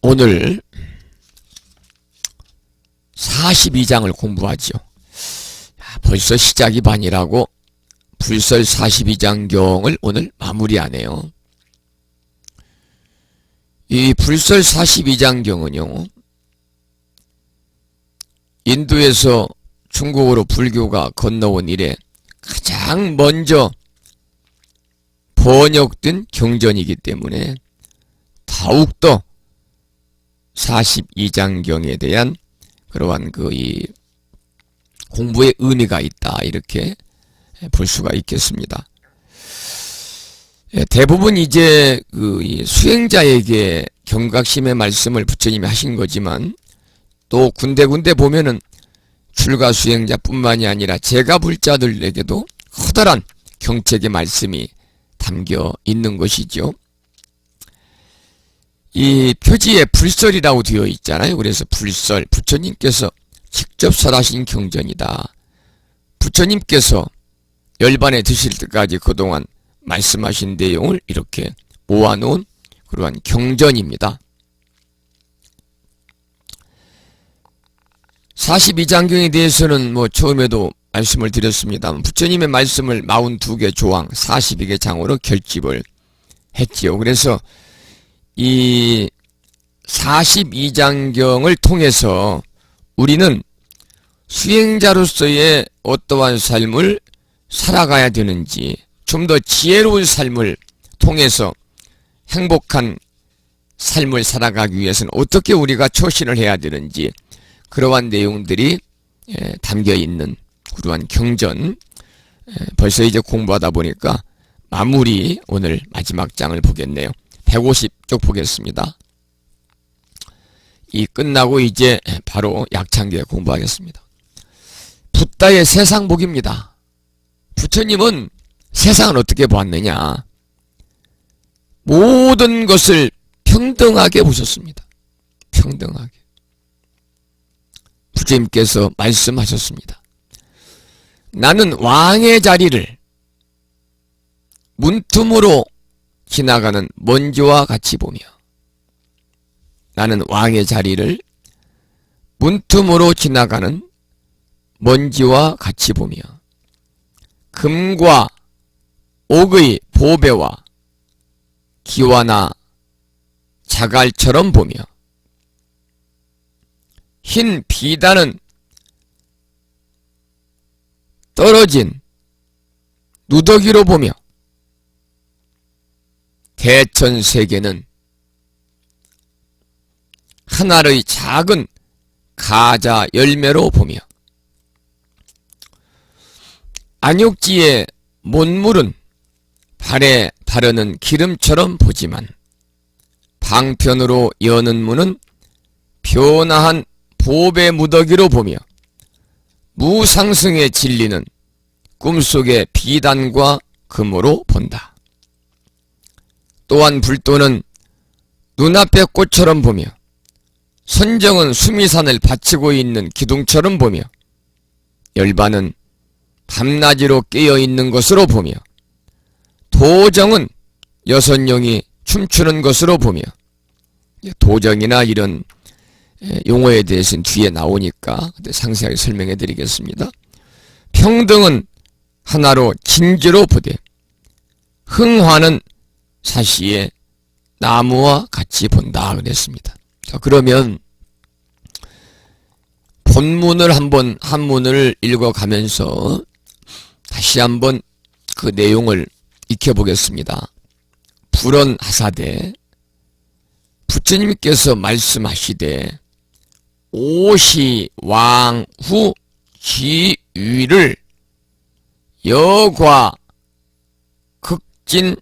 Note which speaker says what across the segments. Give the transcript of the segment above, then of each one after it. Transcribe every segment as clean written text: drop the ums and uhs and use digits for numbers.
Speaker 1: 오늘 42장을 공부하죠. 벌써 시작이 반이라고 불설 42장경을 오늘 마무리하네요. 이 불설 42장경은요, 인도에서 중국으로 불교가 건너온 이래 가장 먼저 번역된 경전이기 때문에 더욱더 42장경에 대한 그러한 이 공부의 의미가 있다, 이렇게 볼 수가 있겠습니다. 대부분 이제 이 수행자에게 경각심의 말씀을 부처님이 하신 거지만, 또 군데군데 보면은 출가 수행자뿐만이 아니라 제가불자들에게도 커다란 경책의 말씀이 담겨 있는 것이죠. 이 표지에 불설이라고 되어 있잖아요. 그래서 불설, 부처님께서 직접 설하신 경전이다. 부처님께서 열반에 드실 때까지 그동안 말씀하신 내용을 이렇게 모아놓은 그러한 경전입니다. 42장경에 대해서는 처음에도 말씀을 드렸습니다만, 부처님의 말씀을 42개 조항, 42개 장으로 결집을 했지요. 그래서 이 42장경을 통해서 우리는 수행자로서의 어떠한 삶을 살아가야 되는지, 좀 더 지혜로운 삶을 통해서 행복한 삶을 살아가기 위해서는 어떻게 우리가 처신을 해야 되는지, 그러한 내용들이 담겨있는 그러한 경전, 벌써 이제 공부하다 보니까 마무리, 오늘 마지막 장을 보겠네요. 150쪽 보겠습니다. 이 끝나고 이제 바로 약창기에 공부하겠습니다. 붓다의 세상복입니다. 부처님은 세상을 어떻게 보았느냐? 모든 것을 평등하게 보셨습니다. 평등하게. 부처님께서 말씀하셨습니다. 나는 왕의 자리를 문틈으로 지나가는 먼지와 같이 보며, 나는 왕의 자리를 문틈으로 지나가는 먼지와 같이 보며, 금과 옥의 보배와 기와나 자갈처럼 보며, 흰 비단은 떨어진 누더기로 보며, 대천세계는 하늘의 작은 가자 열매로 보며, 안욕지의 못물은 발에 바르는 기름처럼 보지만, 방편으로 여는 문은 변화한 보배 무더기로 보며, 무상승의 진리는 꿈속의 비단과 금으로 본다. 또한 불도는 눈앞의 꽃처럼 보며, 선정은 수미산을 바치고 있는 기둥처럼 보며, 열반은 밤낮이로 깨어있는 것으로 보며, 도정은 여선용이 춤추는 것으로 보며, 도정이나 이런 용어에 대해서는 뒤에 나오니까 상세하게 설명해 드리겠습니다. 평등은 하나로 진지로 보되, 흥화는 사시의 나무와 같이 본다 그랬습니다. 자, 그러면 본문을 한문을 읽어가면서 다시 한번 그 내용을 익혀보겠습니다. 불언하사대, 부처님께서 말씀하시되 오시왕후 지위를 여과 극진하며,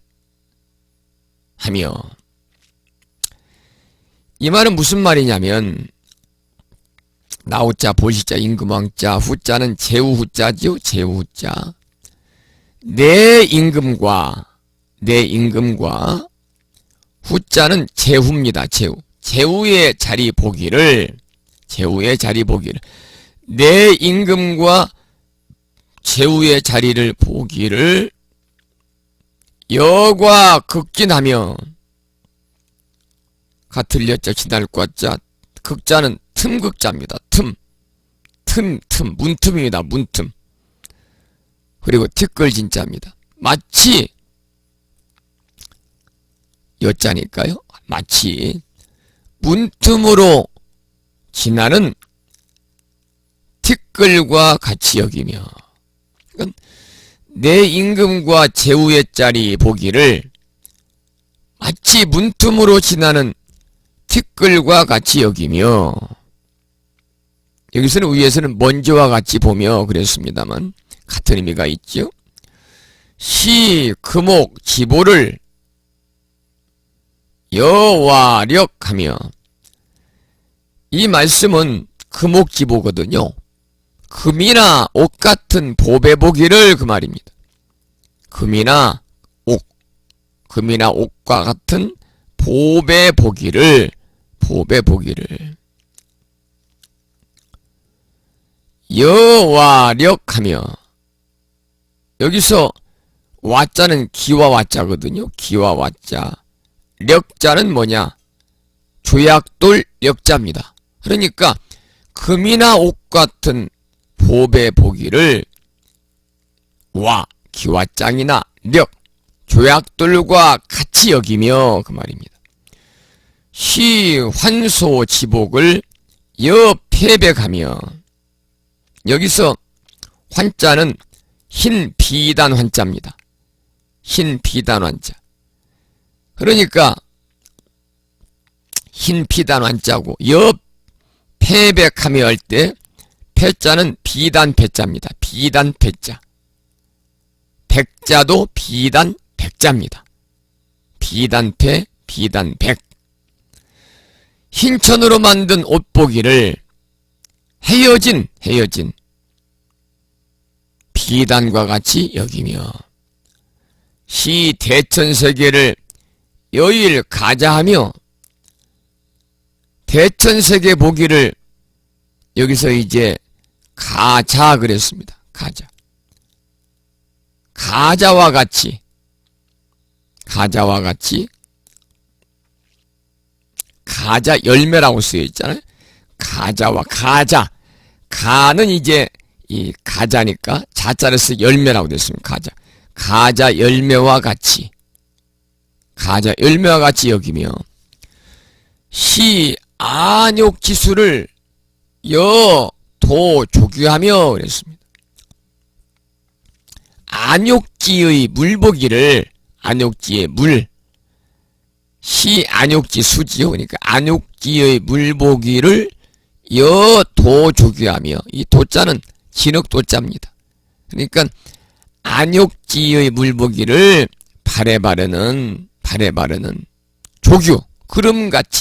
Speaker 1: 이 말은 무슨 말이냐면, 나우자, 보시자, 임금왕자, 후자는 제후자지요. 제후자. 내 임금과 후자는 제후입니다. 제후의 자리 보기를, 내 임금과 제후의 자리를 보기를 여과 극진하며 같을 여자 지날 과자, 극자는 틈극자입니다. 문틈입니다. 문틈. 그리고 티끌 진자입니다. 마치 여자니까요. 마치 문틈으로 지나는 티끌과 같이 여기며, 그러니까 내 임금과 제후의 자리 보기를 마치 문틈으로 지나는 티끌과 같이 여기며, 여기서는 위에서는 먼지와 같이 보며 그랬습니다만 같은 의미가 있죠. 시, 금옥, 지보를 여와력하며, 이 말씀은 금옥지보거든요. 금이나 옥 같은 보배 보기를 그 말입니다. 금이나 옥과 같은 보배 보기를 여와력하며, 여기서 와자는 기와 와자거든요. 기와 와자. 력자는 뭐냐? 조약돌 력자입니다. 그러니까 금이나 옥 같은 보배 보기를 기와장이나 력, 조약돌과 같이 여기며 그 말입니다. 시, 환소, 지복을 여패백하며, 여기서 환자는 흰 비단 환자입니다. 흰 비단 환자. 그러니까 흰 비단 환자고 여패백하며 할 때 패자는 비단 패자입니다. 비단 패자. 백자도 비단 백자입니다. 비단패, 비단백. 흰천으로 만든 옷보기를 헤어진 비단과 같이 여기며, 시 대천세계를 여일 가자하며, 대천세계 보기를 여기서 이제 가자 그랬습니다. 가자와 같이 가자 열매라고 쓰여 있잖아요. 가자와 가는 이제 이 가자니까 자자를 써 열매라고 됐습니다. 가자 열매와 같이 여기며, 시 안욕지수를 도조규하며 그랬습니다. 안욕지의 물보기를, 안욕지의 물, 시 안욕지 수지요. 그러니까 안욕지의 물보기를 도조규하며, 이 도자는 진흙도자입니다. 그러니까 안욕지의 물보기를 발에 바르는 조규,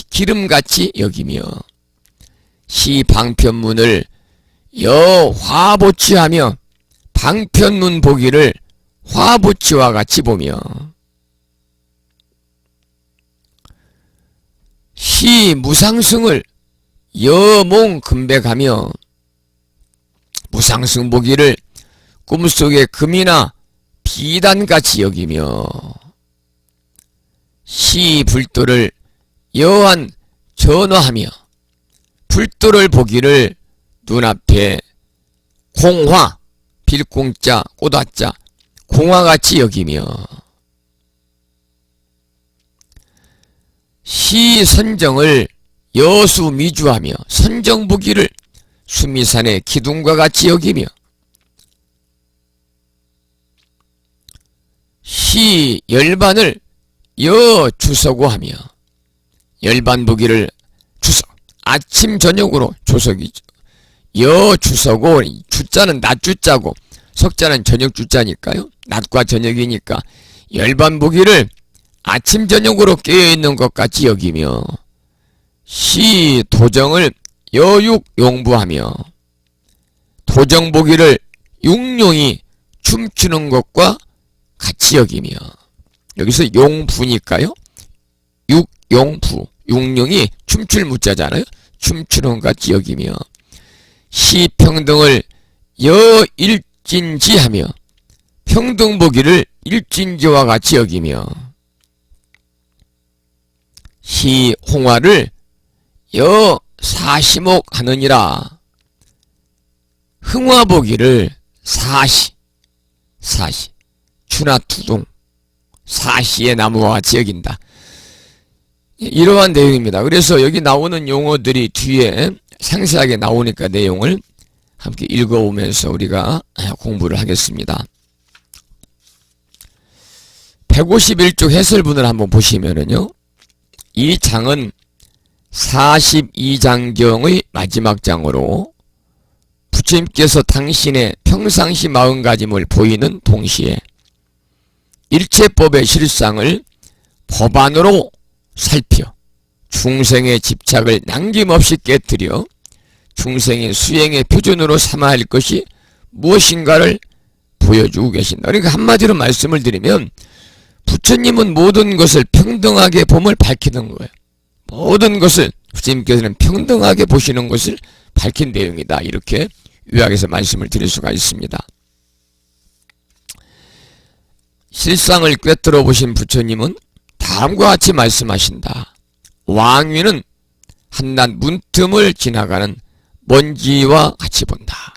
Speaker 1: 기름같이 여기며, 시 방편문을 화보치하며, 방편문 보기를 화보치와 같이 보며, 시 무상승을 여몽금백하며, 무상승 보기를 꿈속의 금이나 비단같이 여기며, 시 불도를 여한 전화하며, 불도를 보기를 눈앞에 공화, 빌공자, 꽃화자, 공화같이 여기며, 시 선정을 여수미주하며, 선정 보기를 수미산의 기둥과 같이 여기며, 시 열반을 여주서고하며, 열반 보기를 아침 저녁으로 주석이죠. 여주서고, 주자는 낮주자고 석자는 저녁주자니까요. 낮과 저녁이니까 열반 보기를 아침 저녁으로 깨어있는 것 같이 여기며, 시 도정을 여육용부하며, 도정 보기를 육룡이 춤추는 것과 같이 여기며, 여기서 용부니까요. 육룡이 춤출 무자잖아요. 춤추는 것 같이 여기며, 시 평등을 여일진지하며, 평등 보기를 일진지와 같이 여기며, 시 홍화를 여 사시목 하느니라. 흥화보기를 사시 추나투동 사시의 나무와 같이 여긴다. 이러한 내용입니다. 그래서 여기 나오는 용어들이 뒤에 상세하게 나오니까 내용을 함께 읽어오면서 우리가 공부를 하겠습니다. 151쪽 해설문을 한번 보시면은요, 이 장은 42장경의 마지막 장으로 부처님께서 당신의 평상시 마음가짐을 보이는 동시에 일체법의 실상을 법안으로 살펴 중생의 집착을 남김없이 깨뜨려 중생의 수행의 표준으로 삼아야 할 것이 무엇인가를 보여주고 계신다. 그러니까 한마디로 말씀을 드리면 부처님은 모든 것을 평등하게 봄을 밝히는 거예요. 모든 것을 부처님께서는 평등하게 보시는 것을 밝힌 내용이다. 이렇게 요약해서 말씀을 드릴 수가 있습니다. 실상을 꿰뚫어 보신 부처님은 다음과 같이 말씀하신다. 왕위는 한낱 문틈을 지나가는 먼지와 같이 본다.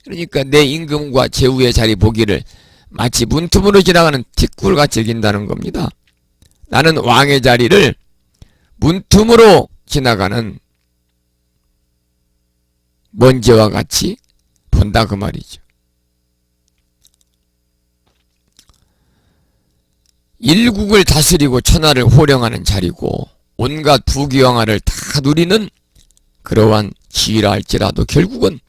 Speaker 1: 그러니까 내 임금과 제후의 자리 보기를 마치 문틈으로 지나가는 티끌같이 여긴다는 겁니다. 나는 왕의 자리를 문틈으로 지나가는 먼지와 같이 본다 그 말이죠. 일국을 다스리고 천하를 호령하는 자리고 온갖 부귀영화를 다 누리는 그러한 지위라 할지라도 결국은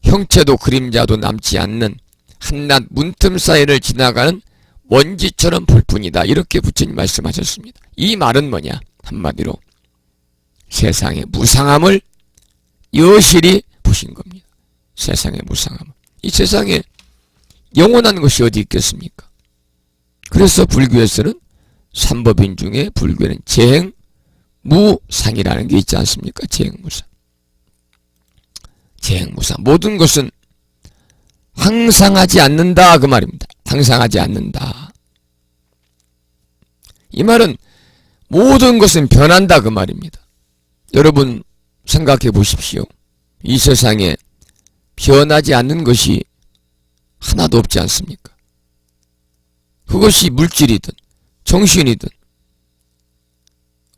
Speaker 1: 형체도 그림자도 남지 않는 한낱 문틈 사이를 지나가는 먼지처럼 볼 뿐이다. 이렇게 부처님 말씀하셨습니다. 이 말은 뭐냐? 한마디로 세상의 무상함을 여실히 보신 겁니다. 세상의 무상함. 이 세상에 영원한 것이 어디 있겠습니까? 그래서 불교에서는 삼법인 중에 불교는 재행무상이라는 게 있지 않습니까? 재행무상. 재행무상. 모든 것은 항상하지 않는다 그 말입니다. 항상하지 않는다. 이 말은 모든 것은 변한다 그 말입니다. 여러분 생각해 보십시오. 이 세상에 변하지 않는 것이 하나도 없지 않습니까? 그것이 물질이든 정신이든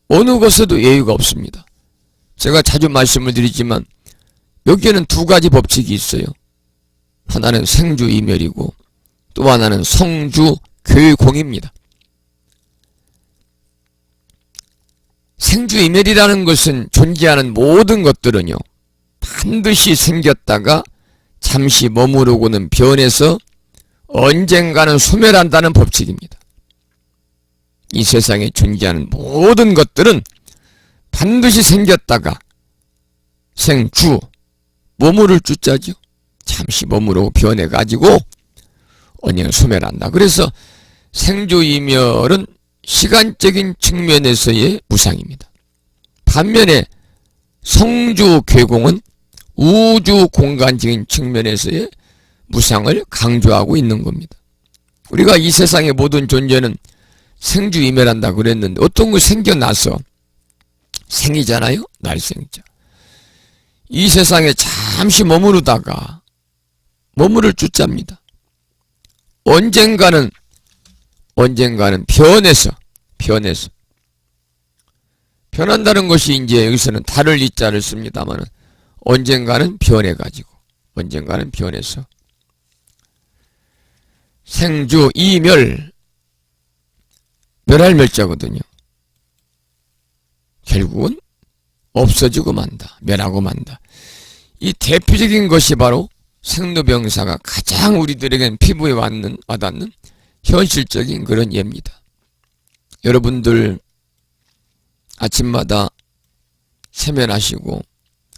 Speaker 1: 어느 것에도 예의가 없습니다. 제가 자주 말씀을 드리지만 여기에는 두 가지 법칙이 있어요. 하나는 생주이멸이고 또 하나는 성주교육공입니다. 생주이멸이라는 것은 존재하는 모든 것들은요, 반드시 생겼다가 잠시 머무르고는 변해서 언젠가는 소멸한다는 법칙입니다. 이 세상에 존재하는 모든 것들은 반드시 생겼다가 생주, 머무를 주자죠. 잠시 머무르고 변해가지고 언젠가 소멸한다. 그래서 생주이멸은 시간적인 측면에서의 무상입니다. 반면에 성주괴공은 우주 공간적인 측면에서의 무상을 강조하고 있는 겁니다. 우리가 이 세상의 모든 존재는 생주이멸한다 그랬는데 어떤 거 생겨나서 생이잖아요. 날생자. 이 세상에 잠시 머무르다가 머무를 주자입니다. 언젠가는 변해서 변한다는 것이 이제 여기서는 다를 이자를 씁니다만 언젠가는 변해가지고 언젠가는 변해서 생주 이멸 멸할 멸자거든요. 결국은 없어지고 만다. 멸하고 만다. 이 대표적인 것이 바로 생로병사가 가장 우리들에겐 피부에 와닿는 현실적인 그런 예입니다. 여러분들 아침마다 세면하시고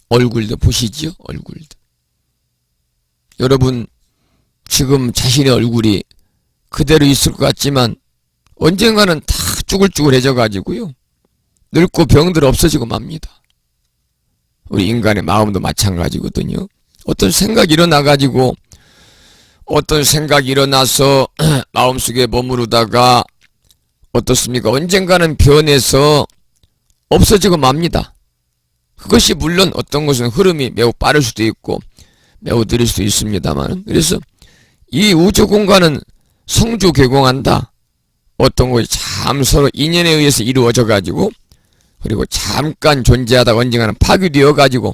Speaker 1: 얼굴도 보시지요? 얼굴도. 여러분 지금 자신의 얼굴이 그대로 있을 것 같지만 언젠가는 다 쭈글쭈글해져 가지고요. 늙고 병들 없어지고 맙니다. 우리 인간의 마음도 마찬가지거든요. 어떤 생각이 일어나가지고 어떤 생각이 일어나서 마음속에 머무르다가 어떻습니까? 언젠가는 변해서 없어지고 맙니다. 그것이 물론 어떤 것은 흐름이 매우 빠를 수도 있고 매우 느릴 수도 있습니다만, 그래서 이 우주 공간은 성주개공한다. 어떤 것이 참 서로 인연에 의해서 이루어져 가지고, 그리고 잠깐 존재하다가 언젠가는 파괴되어 가지고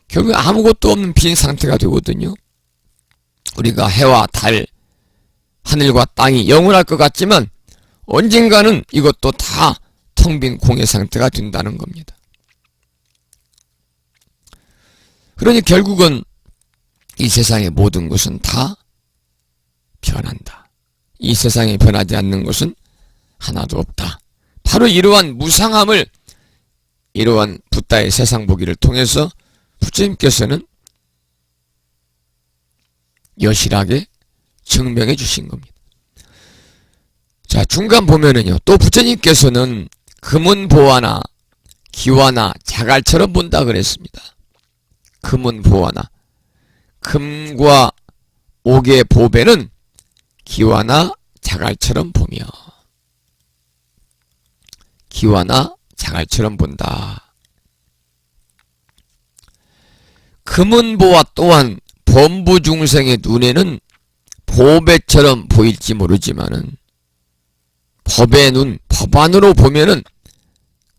Speaker 1: 결국 아무것도 없는 빈 상태가 되거든요. 우리가 해와 달, 하늘과 땅이 영원할 것 같지만 언젠가는 이것도 다 텅 빈 공의 상태가 된다는 겁니다. 그러니 결국은 이 세상의 모든 것은 다 변한다. 이 세상에 변하지 않는 것은 하나도 없다. 바로 이러한 무상함을, 이러한 붓다의 세상 보기를 통해서 부처님께서는 여실하게 증명해 주신 겁니다. 자, 중간 보면은요, 또 부처님께서는 금은 보화나 기와나 자갈처럼 본다 그랬습니다. 금은 보화나, 금과 옥의 보배는 기와나 자갈처럼 보며, 기와나 자갈처럼 본다. 금은 보화 또한 범부 중생의 눈에는 보배처럼 보일지 모르지만은 법의 눈, 법안으로 보면은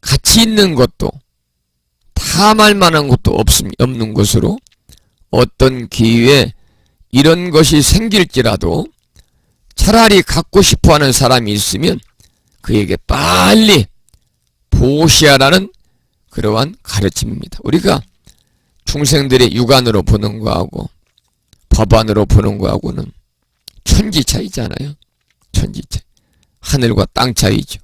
Speaker 1: 가치 있는 것도 탐할 만한 것도 없는 것으로, 어떤 기회에 이런 것이 생길지라도 차라리 갖고 싶어하는 사람이 있으면 그에게 빨리 보시하라는 그러한 가르침입니다. 우리가 중생들의 육안으로 보는 거하고 법안으로 보는 거하고는 천지 차이잖아요. 천지 차이. 하늘과 땅 차이죠.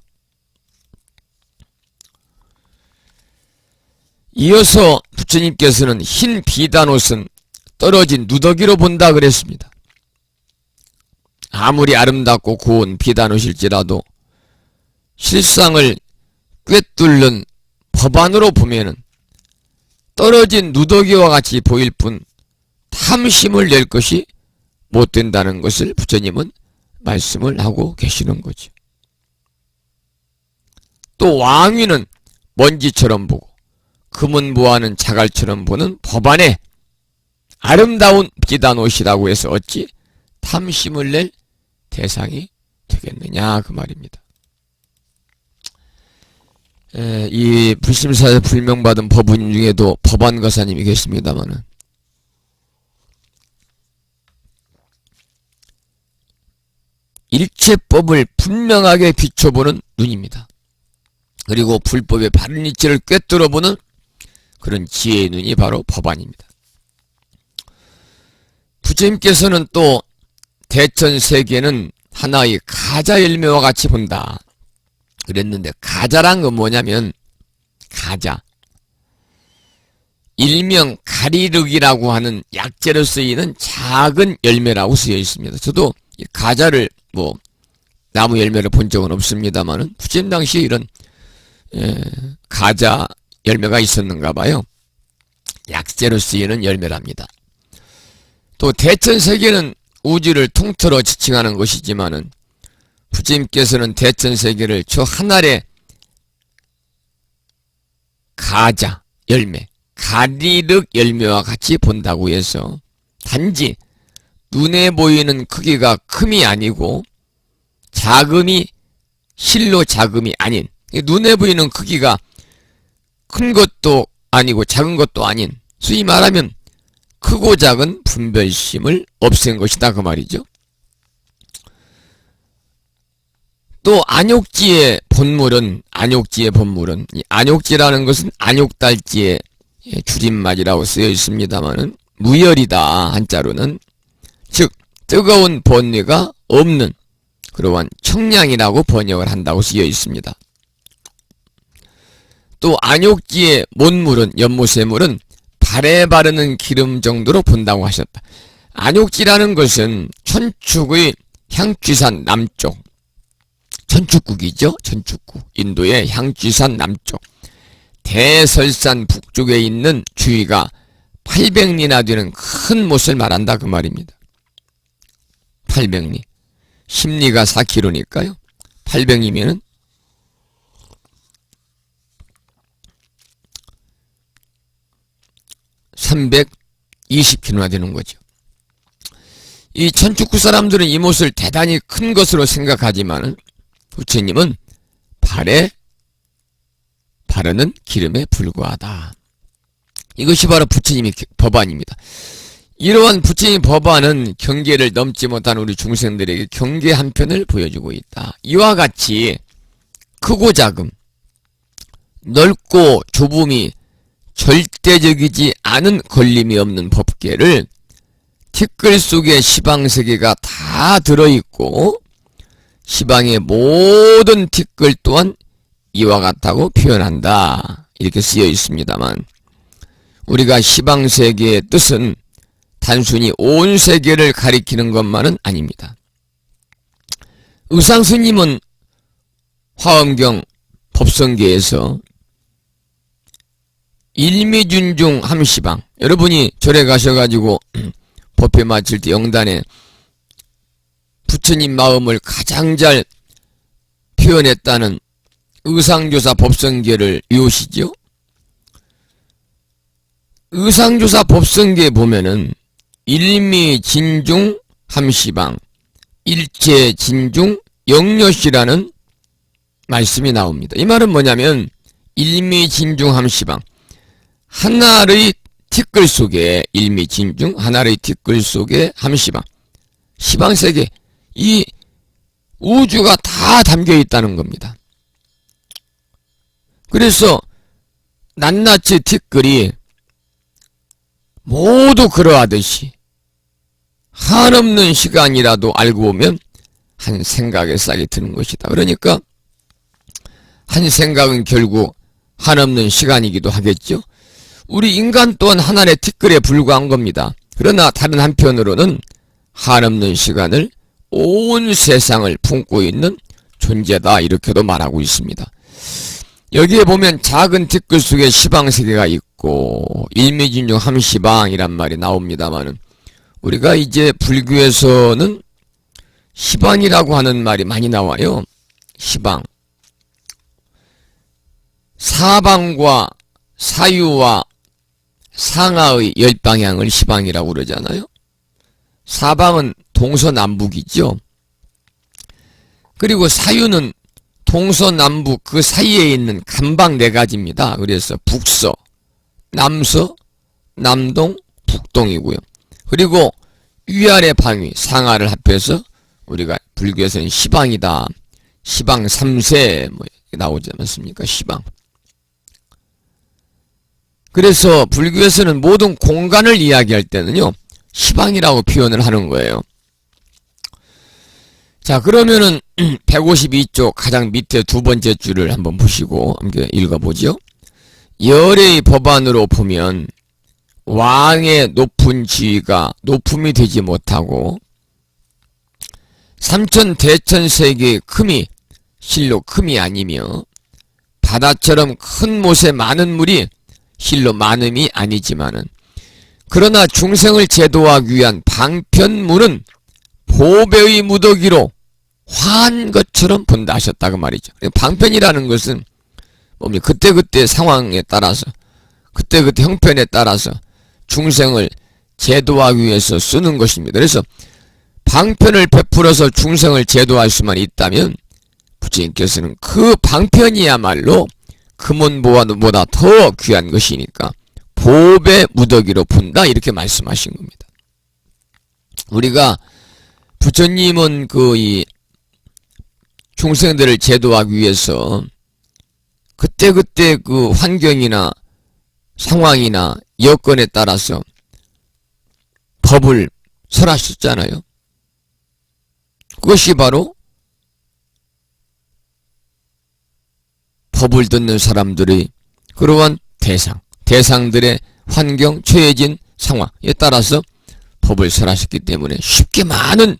Speaker 1: 이어서 부처님께서는 흰 비단옷은 떨어진 누더기로 본다 그랬습니다. 아무리 아름답고 고운 비단옷일지라도 실상을 꿰뚫는 법안으로 보면은 떨어진 누더기와 같이 보일 뿐 탐심을 낼 것이 못 된다는 것을 부처님은 말씀을 하고 계시는 거죠. 또 왕위는 먼지처럼 보고 금은 보화는 자갈처럼 보는 법안에 아름다운 비단옷이라고 해서 어찌 탐심을 낼 대상이 되겠느냐 그 말입니다. 이 불심사에 불명받은 법인 중에도 법안거사님이 계십니다마는 일체법을 분명하게 비춰보는 눈입니다. 그리고 불법의 바른 이치를 꿰뚫어보는 그런 지혜의 눈이 바로 법안입니다. 부처님께서는 또 대천세계는 하나의 가자 열매와 같이 본다 그랬는데, 가자란 건 뭐냐면, 가자, 일명 가리륵이라고 하는 약재로 쓰이는 작은 열매라고 쓰여 있습니다. 저도 이 가자를 나무 열매를 본 적은 없습니다만은 부처님 당시에 이런 가자 열매가 있었는가 봐요. 약재로 쓰이는 열매랍니다. 또 대천세계는 우주를 통틀어 지칭하는 것이지만은 부처님께서는 대천세계를 저 하늘의 가자 열매, 가리륵 열매와 같이 본다고 해서 단지 눈에 보이는 크기가 큼이 아니고 작음이 실로 작음이 아닌, 눈에 보이는 크기가 큰 것도 아니고 작은 것도 아닌, 소위 말하면 크고 작은 분별심을 없앤 것이다 그 말이죠. 또 안욕지의 본물은, 이 안욕지라는 것은 안욕달지의 줄임말이라고 쓰여 있습니다만은 무열이다 한자로는, 즉 뜨거운 번뇌가 없는 그러한 청량이라고 번역을 한다고 쓰여 있습니다. 또 안욕지의 못물은, 연못의물은 발에 바르는 기름 정도로 본다고 하셨다. 안욕지라는 것은 천축의 향취산 남쪽, 천축국이죠. 천축국, 인도의 향취산 남쪽, 대설산 북쪽에 있는 주위가 800리나 되는 큰 못을 말한다 그 말입니다. 800리, 10리가 4km니까요 800리면은 320kg나 되는 거죠. 이 천축구 사람들은 이 못을 대단히 큰 것으로 생각하지만 부처님은 발에 바르는 기름에 불과하다. 이것이 바로 부처님의 법안입니다. 이러한 부처님 법안은 경계를 넘지 못한 우리 중생들에게 경계 한 편을 보여주고 있다. 이와 같이 크고 작음, 넓고 좁음이 절대적이지 않은 걸림이 없는 법계를 티끌 속에 시방세계가 다 들어있고 시방의 모든 티끌 또한 이와 같다고 표현한다. 이렇게 쓰여 있습니다만 우리가 시방세계의 뜻은 단순히 온 세계를 가리키는 것만은 아닙니다. 의상스님은 화엄경 법성계에서 일미준중 함시방, 여러분이 절에 가셔가지고 법회 마칠 때 영단에 부처님 마음을 가장 잘 표현했다는 의상조사 법성계를 외우시죠? 의상조사 법성계에 보면은 일미진중 함시방, 일체진중 영려시라는 말씀이 나옵니다. 이 말은 뭐냐면 일미진중 함시방, 하나의 티끌 속에 일미진중, 하나의 티끌 속에 함시방, 시방세계, 이 우주가 다 담겨 있다는 겁니다. 그래서 낱낱이 티끌이 모두 그러하듯이 한없는 시간이라도 알고 보면 한 생각에 싹이 드는 것이다. 그러니까 한 생각은 결국 한없는 시간이기도 하겠죠. 우리 인간 또한 하나의 티끌에 불과한 겁니다. 그러나 다른 한편으로는 한없는 시간을 온 세상을 품고 있는 존재다, 이렇게도 말하고 있습니다. 여기에 보면 작은 티끌 속에 시방세계가 있고 일미진중 함시방이란 말이 나옵니다만은 우리가 이제 불교에서는 시방이라고 하는 말이 많이 나와요. 시방, 사방과 사유와 상하의 열방향을 시방이라고 그러잖아요. 사방은 동서남북이죠. 그리고 사유는 동서남북 그 사이에 있는 간방 네 가지입니다. 그래서 북서, 남서, 남동, 북동이고요. 그리고 위아래 방위, 상하를 합해서 우리가 불교에서는 시방이다. 시방 3세 뭐 나오지 않습니까? 시방. 그래서 불교에서는 모든 공간을 이야기할 때는요, 시방이라고 표현을 하는 거예요. 자, 그러면은 152쪽 가장 밑에 두 번째 줄을 한번 보시고 함께 읽어보죠. 열의 법안으로 보면 왕의 높은 지위가 높음이 되지 못하고 삼천대천세계의 큼이 실로 큼이 아니며 바다처럼 큰 못에 많은 물이 실로 많음이 아니지만은 그러나 중생을 제도하기 위한 방편물은 보배의 무더기로 화한 것처럼 본다 하셨다고 말이죠. 방편이라는 것은 뭡니까? 그때그때 상황에 따라서 그때그때 형편에 따라서 중생을 제도하기 위해서 쓰는 것입니다. 그래서 방편을 베풀어서 중생을 제도할 수만 있다면 부처님께서는 그 방편이야말로 금은보화보다 더 귀한 것이니까 보배 무더기로 본다, 이렇게 말씀하신 겁니다. 우리가 부처님은 이 중생들을 제도하기 위해서 그때그때 그 환경이나 상황이나 여건에 따라서 법을 설하셨잖아요. 그것이 바로 법을 듣는 사람들의 그러한 대상들의 환경, 처해진 상황에 따라서 법을 설하셨기 때문에 쉽게 많은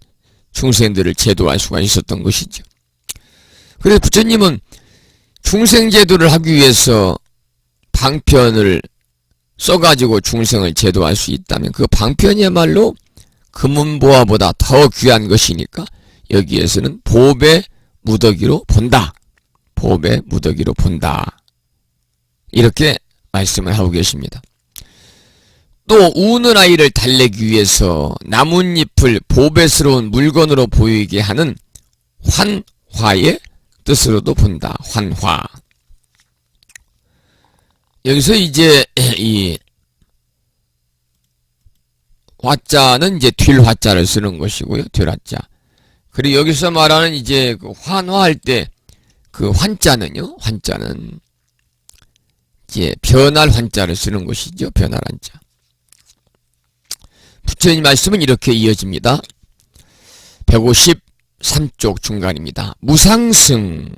Speaker 1: 중생들을 제도할 수가 있었던 것이죠. 그래서 부처님은 중생 제도를 하기 위해서 방편을 써가지고 중생을 제도할 수 있다면 그 방편이야말로 금은보화보다 더 귀한 것이니까 여기에서는 보배 무더기로 본다. 보배 무더기로 본다. 이렇게 말씀을 하고 계십니다. 또 우는 아이를 달래기 위해서 나뭇잎을 보배스러운 물건으로 보이게 하는 환화의 뜻으로도 본다. 환화. 여기서 이제 이 화자는 이제 뒷화자를 쓰는 것이고요. 뒷화자. 그리고 여기서 말하는 이제 그 환화할 때 그 환자는요. 환자는 이제 변할 환자를 쓰는 것이죠. 변할 환자. 부처님 말씀은 이렇게 이어집니다. 153쪽 중간입니다. 무상승.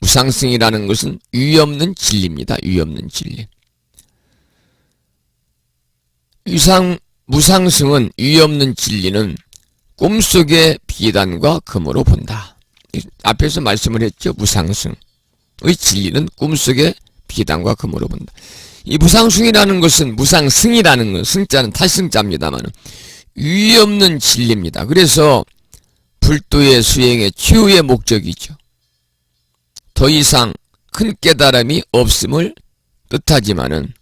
Speaker 1: 무상승이라는 것은 유없는 진리입니다. 유없는 진리. 무상승은 유없는 진리는 꿈속의 비단과 금으로 본다. 앞에서 말씀을 했죠. 무상승의 진리는 꿈속의 비단과 금으로 본다. 이 무상승이라는 것은 무상승이라는 것, 승자는 탈승자입니다만 유없는 진리입니다. 그래서 불도의 수행의 최후의 목적이죠. 더 이상 큰 깨달음이 없음을 뜻하지만은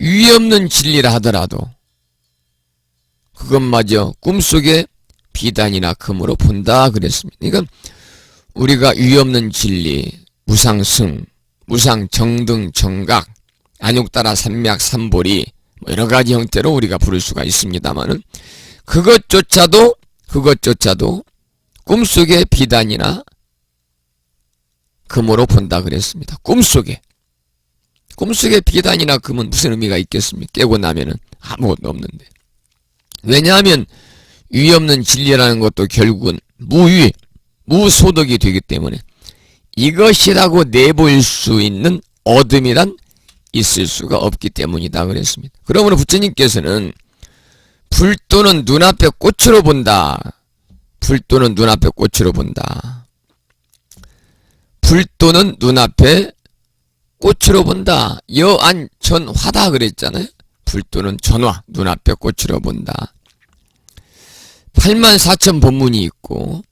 Speaker 1: 유없는 진리라 하더라도 그것마저 꿈속의 비단이나 금으로 본다 그랬습니다. 그러니까 우리가 유없는 진리, 무상승, 무상정등 정각, 안욕따라 삼맥 삼보리 뭐 여러가지 형태로 우리가 부를 수가 있습니다만은 그것조차도 꿈속의 비단이나 금으로 본다 그랬습니다. 꿈속의 비단이나 금은 무슨 의미가 있겠습니까? 깨고 나면은 아무것도 없는데. 왜냐하면 유없는 진리라는 것도 결국은 무위, 무소득이 되기 때문에 이것이라고 내보일 수 있는 어둠이란 있을 수가 없기 때문이다 그랬습니다. 그러므로 부처님께서는 불도는 눈앞에 꽃으로 본다. 불도는 눈앞에 꽃으로 본다. 불도는 눈앞에 꽃으로 본다. 여안전화다 그랬잖아요. 불도는 전화, 눈앞에 꽃으로 본다. 84,000 법문이 있고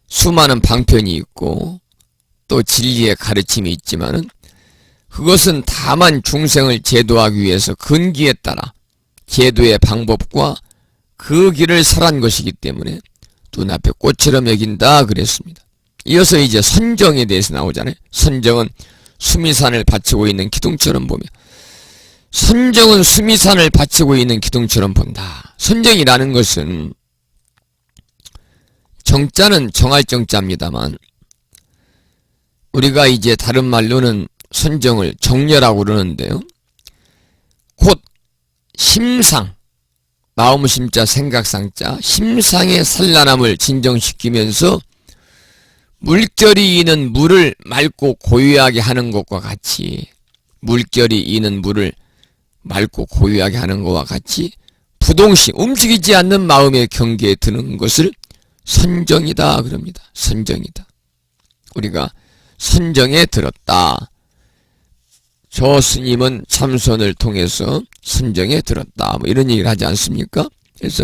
Speaker 1: 수많은 방편이 있고 또 진리의 가르침이 있지만은 그것은 다만 중생을 제도하기 위해서 근기에 따라 제도의 방법과 그 길을 설한 것이기 때문에 눈앞에 꽃처럼 여긴다 그랬습니다. 이어서 이제 선정에 대해서 나오잖아요. 선정은 수미산을 바치고 있는 기둥처럼 보며 선정은 수미산을 바치고 있는 기둥처럼 본다. 선정이라는 것은 정자는 정할 정자입니다만 우리가 이제 다른 말로는 선정을 정려라고 그러는데요. 곧 심상, 마음 심자 생각상자, 심상의 산란함을 진정시키면서 물결이 이는 물을 맑고 고요하게 하는 것과 같이 물결이 이는 물을 맑고 고요하게 하는 것과 같이 부동시 움직이지 않는 마음의 경계에 드는 것을 선정이다 그럽니다. 선정이다. 우리가 선정에 들었다. 저 스님은 참선을 통해서 선정에 들었다. 뭐 이런 얘기를 하지 않습니까? 그래서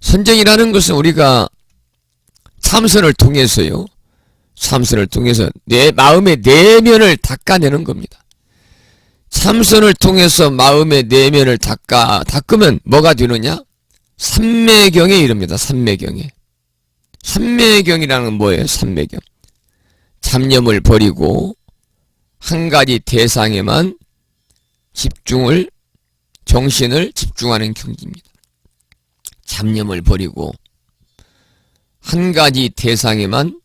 Speaker 1: 선정이라는 것은 우리가 참선을 통해서요. 참선을 통해서 내 마음의 내면을 닦아내는 겁니다. 참선을 통해서 마음의 내면을 닦으면 뭐가 되느냐? 삼매경에 이릅니다. 삼매경에. 삼매경이라는 건 뭐예요? 삼매경. 잡념을 버리고 한 가지 대상에만 정신을 집중하는 경지입니다. 잡념을 버리고 한 가지 대상에만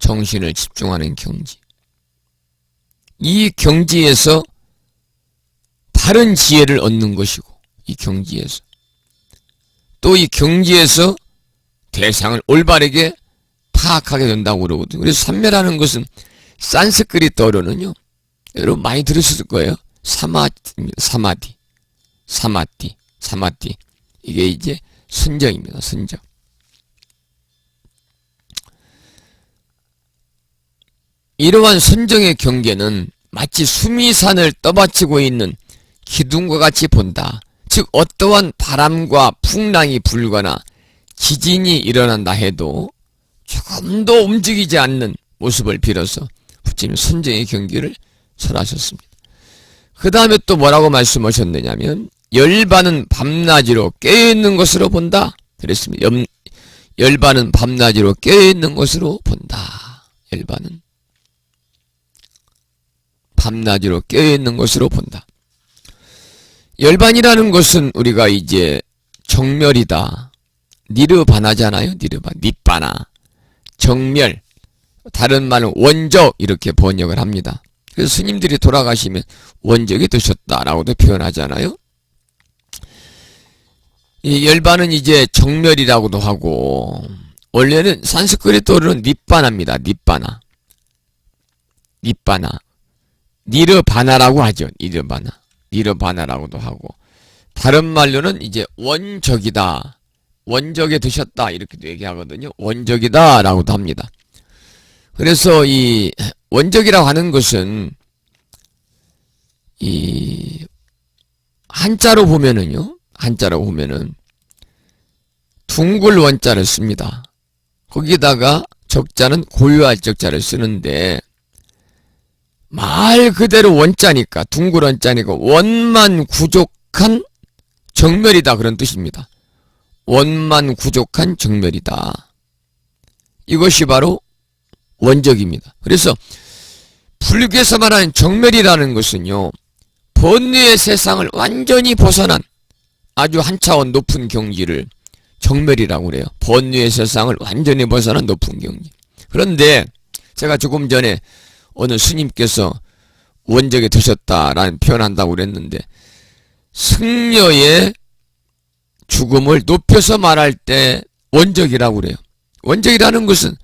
Speaker 1: 정신을 집중하는 경지. 이 경지에서 바른 지혜를 얻는 것이고 이 경지에서 또 이 경지에서 대상을 올바르게 파악하게 된다고 그러거든요. 그래서 삼매라는 것은 산스크리트어로는요. 여러분 많이 들으셨을 거예요. 사마디. 이게 이제 선정입니다. 선정. 이러한 선정의 경계는 마치 수미산을 떠받치고 있는 기둥과 같이 본다. 즉 어떠한 바람과 풍랑이 불거나 지진이 일어난다 해도 조금도 움직이지 않는 모습을 빌어서 부처님 선정의 경계를 설하셨습니다. 그 다음에 또 뭐라고 말씀하셨느냐면 열반은 밤낮으로 깨어있는 것으로 본다. 그랬습니다. 열반은 밤낮으로 깨어있는 것으로 본다. 열반은 밤낮으로 깨어있는 것으로 본다. 열반이라는 것은 우리가 이제 정멸이다. 니르바나잖아요. 니르바나. 정멸. 다른 말은 원적 이렇게 번역을 합니다. 그래서 스님들이 돌아가시면 원적이 되셨다라고도 표현하잖아요. 이 열반은 이제 정멸이라고도 하고 원래는 산스크리트어로는 니빠나입니다. 니빠나. 니르바나라고 하죠. 니르바나라고도 하고 다른 말로는 이제 원적이다. 원적에 드셨다 이렇게도 얘기하거든요. 원적이다 라고도 합니다. 그래서 이 원적이라고 하는 것은 이 한자로 보면은 둥글 원자를 씁니다. 거기다가 적자는 고유할 적자를 쓰는데 말 그대로 원자니까 둥글 원자니까 원만 구족한 정멸이다 그런 뜻입니다. 원만 구족한 정멸이다. 이것이 바로 원적입니다. 그래서 불교에서 말하는 정멸이라는 것은요, 번뇌의 세상을 완전히 벗어난 아주 한 차원 높은 경지를 정멸이라고 그래요. 번뇌의 세상을 완전히 벗어난 높은 경지. 그런데 제가 조금 전에 어느 스님께서 원적에 드셨다라는 표현한다고 그랬는데 승려의 죽음을 높여서 말할 때 원적이라고 그래요. 원적이라는 것은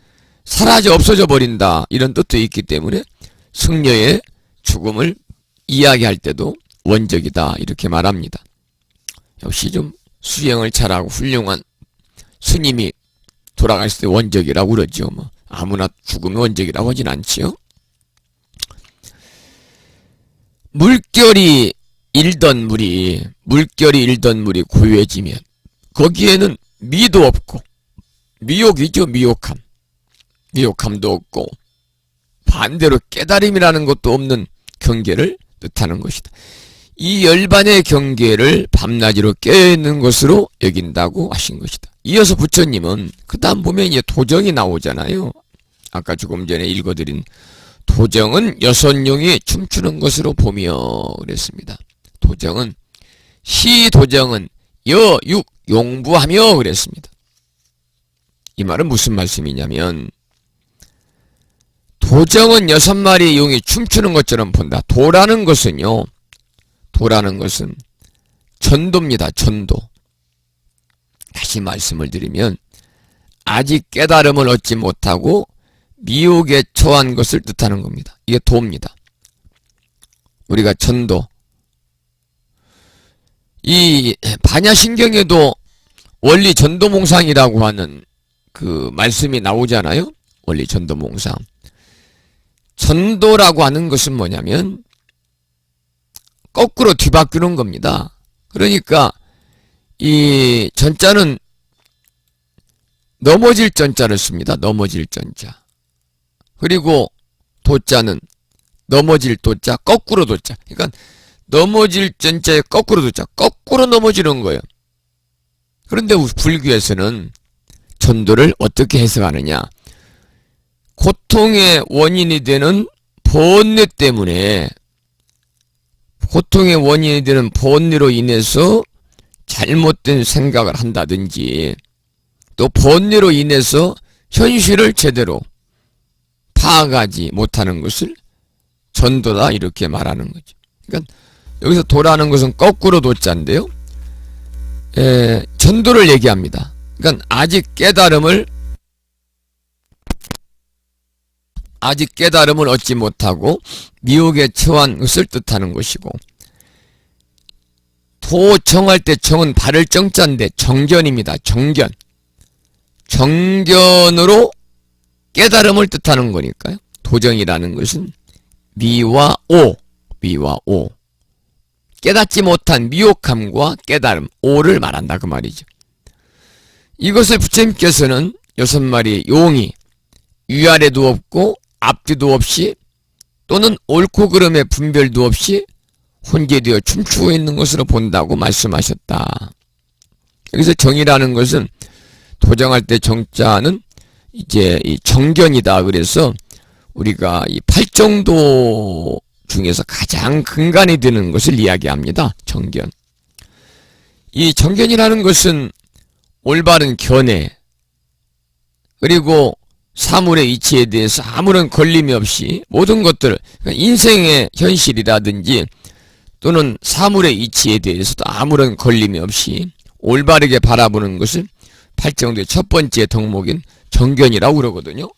Speaker 1: 사라져 없어져 버린다 이런 뜻도 있기 때문에 승려의 죽음을 이야기할 때도 원적이다 이렇게 말합니다. 역시 좀 수행을 잘하고 훌륭한 스님이 돌아갔을 때 원적이라고 그러죠. 뭐 아무나 죽으면 원적이라고 하진 않지요. 물결이 일던 물이 고요해지면 거기에는 미도 없고 미욕이죠. 미혹함도 없고 반대로 깨달음이라는 것도 없는 경계를 뜻하는 것이다. 이 열반의 경계를 밤낮으로 깨어있는 것으로 여긴다고 하신 것이다. 이어서 부처님은 그 다음 보면 이제 도정이 나오잖아요. 아까 조금 전에 읽어드린 도정은 여섯용이 춤추는 것으로 보며 그랬습니다. 도정은 시도정은 여육 용부하며 그랬습니다. 이 말은 무슨 말씀이냐면 도정은 6마리의 용이 춤추는 것처럼 본다. 도라는 것은 전도입니다. 전도. 다시 말씀을 드리면 아직 깨달음을 얻지 못하고 미혹에 처한 것을 뜻하는 겁니다. 이게 도입니다. 우리가 전도. 이 반야신경에도 원리 전도몽상이라고 하는 그 말씀이 나오잖아요. 원리 전도몽상. 전도라고 하는 것은 뭐냐면 거꾸로 뒤바꾸는 겁니다. 그러니까 이 전자는 넘어질 전자를 씁니다. 넘어질 전자. 그리고 도자는 넘어질 도자, 거꾸로 도자. 그러니까 넘어질 전자에 거꾸로 도자. 거꾸로 넘어지는 거예요. 그런데 불교에서는 전도를 어떻게 해석하느냐. 고통의 원인이 되는 번뇌 때문에 고통의 원인이 되는 번뇌로 인해서 잘못된 생각을 한다든지 또 번뇌로 인해서 현실을 제대로 파악하지 못하는 것을 전도다 이렇게 말하는 거죠. 그러니까 여기서 도라는 것은 거꾸로 도자인데요. 전도를 얘기합니다. 그러니까 아직 깨달음을 얻지 못하고 미혹에 처한 것을 뜻하는 것이고 도정할 때 정은 바를 정자인데 정견입니다. 정견으로 깨달음을 뜻하는 거니까요. 도정이라는 것은 미와 오 깨닫지 못한 미혹함과 깨달음 오를 말한다 그 말이죠. 이것을 부처님께서는 6마리의 용이 위아래도 없고 앞뒤도 없이 또는 옳고 그름의 분별도 없이 혼재되어 춤추고 있는 것으로 본다고 말씀하셨다. 여기서 정이라는 것은 도정할 때 정자는 이제 이 정견이다. 그래서 우리가 이 팔정도 중에서 가장 근간이 되는 것을 이야기합니다. 정견. 이 정견이라는 것은 올바른 견해, 그리고 사물의 이치에 대해서 아무런 걸림이 없이 모든 것들을, 그러니까 인생의 현실이라든지 또는 사물의 이치에 대해서도 아무런 걸림이 없이 올바르게 바라보는 것을 팔정도의 첫 번째 덕목인 정견이라고 그러거든요.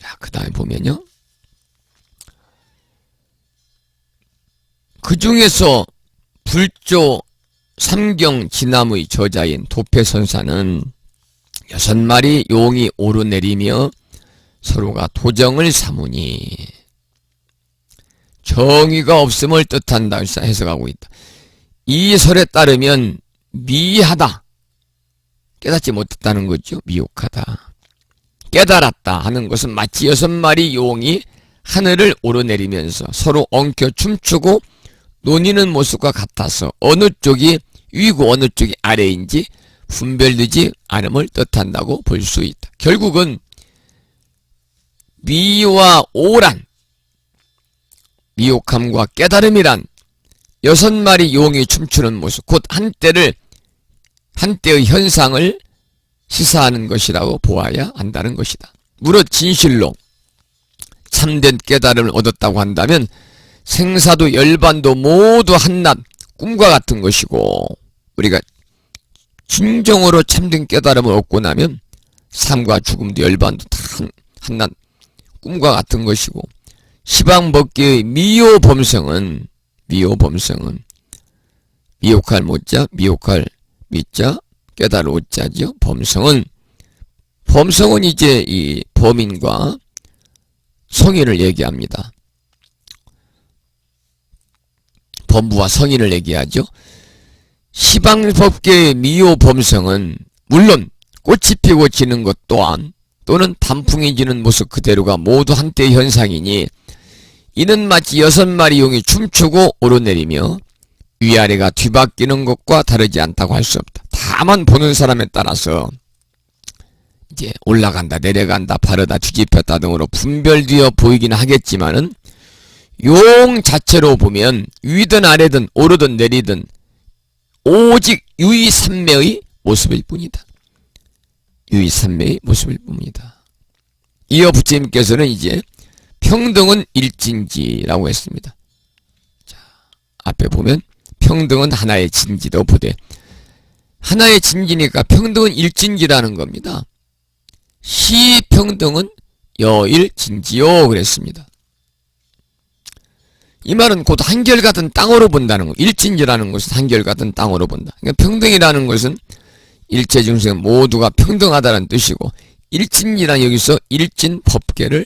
Speaker 1: 자, 그 다음에 보면요. 그 중에서 불조 삼경 진암의 저자인 도패선사는 6마리 용이 오르내리며 서로가 도정을 삼으니 정의가 없음을 뜻한다 해석하고 있다. 이 설에 따르면 미하다, 깨닫지 못했다는 거죠. 미혹하다. 깨달았다 하는 것은 마치 6마리 용이 하늘을 오르내리면서 서로 엉켜 춤추고 논의는 모습과 같아서 어느 쪽이 위고 어느 쪽이 아래인지 분별되지 않음을 뜻한다고 볼 수 있다. 결국은 미와 오란, 미혹함과 깨달음이란 6마리 용이 춤추는 모습, 곧 한때의 현상을 시사하는 것이라고 보아야 한다는 것이다. 무릇 진실로 참된 깨달음을 얻었다고 한다면 생사도 열반도 모두 한낱 꿈과 같은 것이고, 우리가 진정으로 참된 깨달음을 얻고 나면 삶과 죽음도 열반도 다 한낱 꿈과 같은 것이고, 시방법계의 미호범성은 미혹할 모자, 미혹할 미자, 깨달을 오자죠. 범성은 이제 이 범인과 성인을 얘기합니다. 범부와 성인을 얘기하죠. 시방법계의 미호범성은 물론 꽃이 피고 지는 것 또한 또는 단풍이 지는 모습 그대로가 모두 한때의 현상이니 이는 마치 6마리 용이 춤추고 오르내리며 위아래가 뒤바뀌는 것과 다르지 않다고 할 수 없다. 다만 보는 사람에 따라서 이제 올라간다 내려간다 바르다 뒤집혔다 등으로 분별되어 보이긴 하겠지만은 용 자체로 보면 위든 아래든 오르든 내리든 오직 유의삼매의 모습일 뿐이다. 유의삼매의 모습일 뿐이다. 이어 부처님께서는 이제 평등은 일진지라고 했습니다. 자, 앞에 보면 평등은 하나의 진지도 보되 하나의 진지니까 평등은 일진지라는 겁니다. 시평등은 여일진지요 그랬습니다. 이 말은 곧 한결같은 땅으로 본다는 것. 일진지라는 것은 한결같은 땅으로 본다. 그러니까 평등이라는 것은 일체 중생 모두가 평등하다는 뜻이고, 일진이란 여기서 일진법계를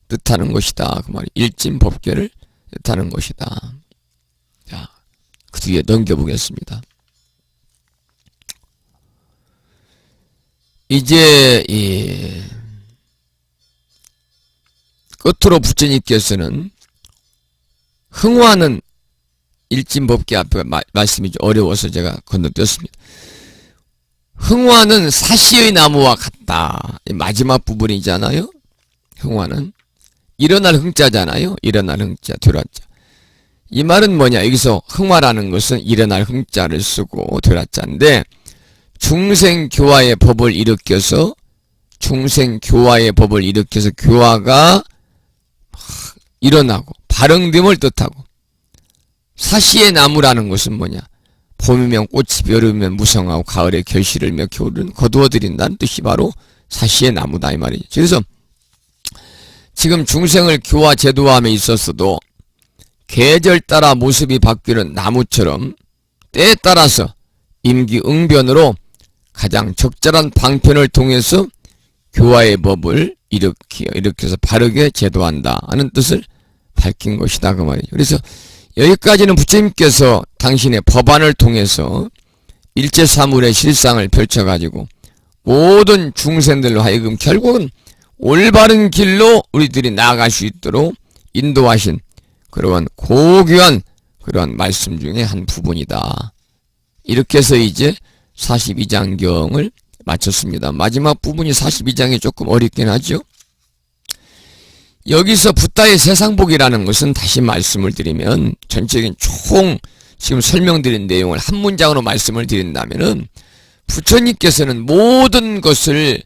Speaker 1: 뜻하는 것이다. 그 말이 일진법계를 뜻하는 것이다. 자, 그 뒤에 넘겨보겠습니다. 이제 끝으로 부처님께서는 흥화는 일진법계 앞에 말씀이 좀 어려워서 제가 건너뛰었습니다. 흥화는 사시의 나무와 같다. 마지막 부분이잖아요. 흥화는 일어날 흥자잖아요. 일어날 흥자, 되라자. 이 말은 뭐냐? 여기서 흥화라는 것은 일어날 흥자를 쓰고 되라자인데, 중생교화의 법을 일으켜서 교화가 일어나고 발흥됨을 뜻하고, 사시의 나무라는 것은 뭐냐? 봄이면 꽃이 여름이면 무성하고 가을에 결실을 며 겨울은 거두어들인다는 뜻이 바로 사시의 나무다 이 말이죠. 그래서 지금 중생을 교화 제도함에 있어서도 계절 따라 모습이 바뀌는 나무처럼 때에 따라서 임기응변으로 가장 적절한 방편을 통해서 교화의 법을 일으켜서 바르게 제도한다 하는 뜻을 밝힌 것이다 그 말이죠. 그래서 여기까지는 부처님께서 당신의 법안을 통해서 일체 사물의 실상을 펼쳐가지고 모든 중생들로 하여금 결국은 올바른 길로 우리들이 나아갈 수 있도록 인도하신 그러한 고귀한 그러한 말씀 중에 한 부분이다. 이렇게 해서 이제 42장경을 마쳤습니다. 마지막 부분이 42장이 조금 어렵긴 하죠. 여기서 붓다의 세상복이라는 것은 다시 말씀을 드리면 전체적인 총 지금 설명드린 내용을 한 문장으로 말씀을 드린다면은 부처님께서는 모든 것을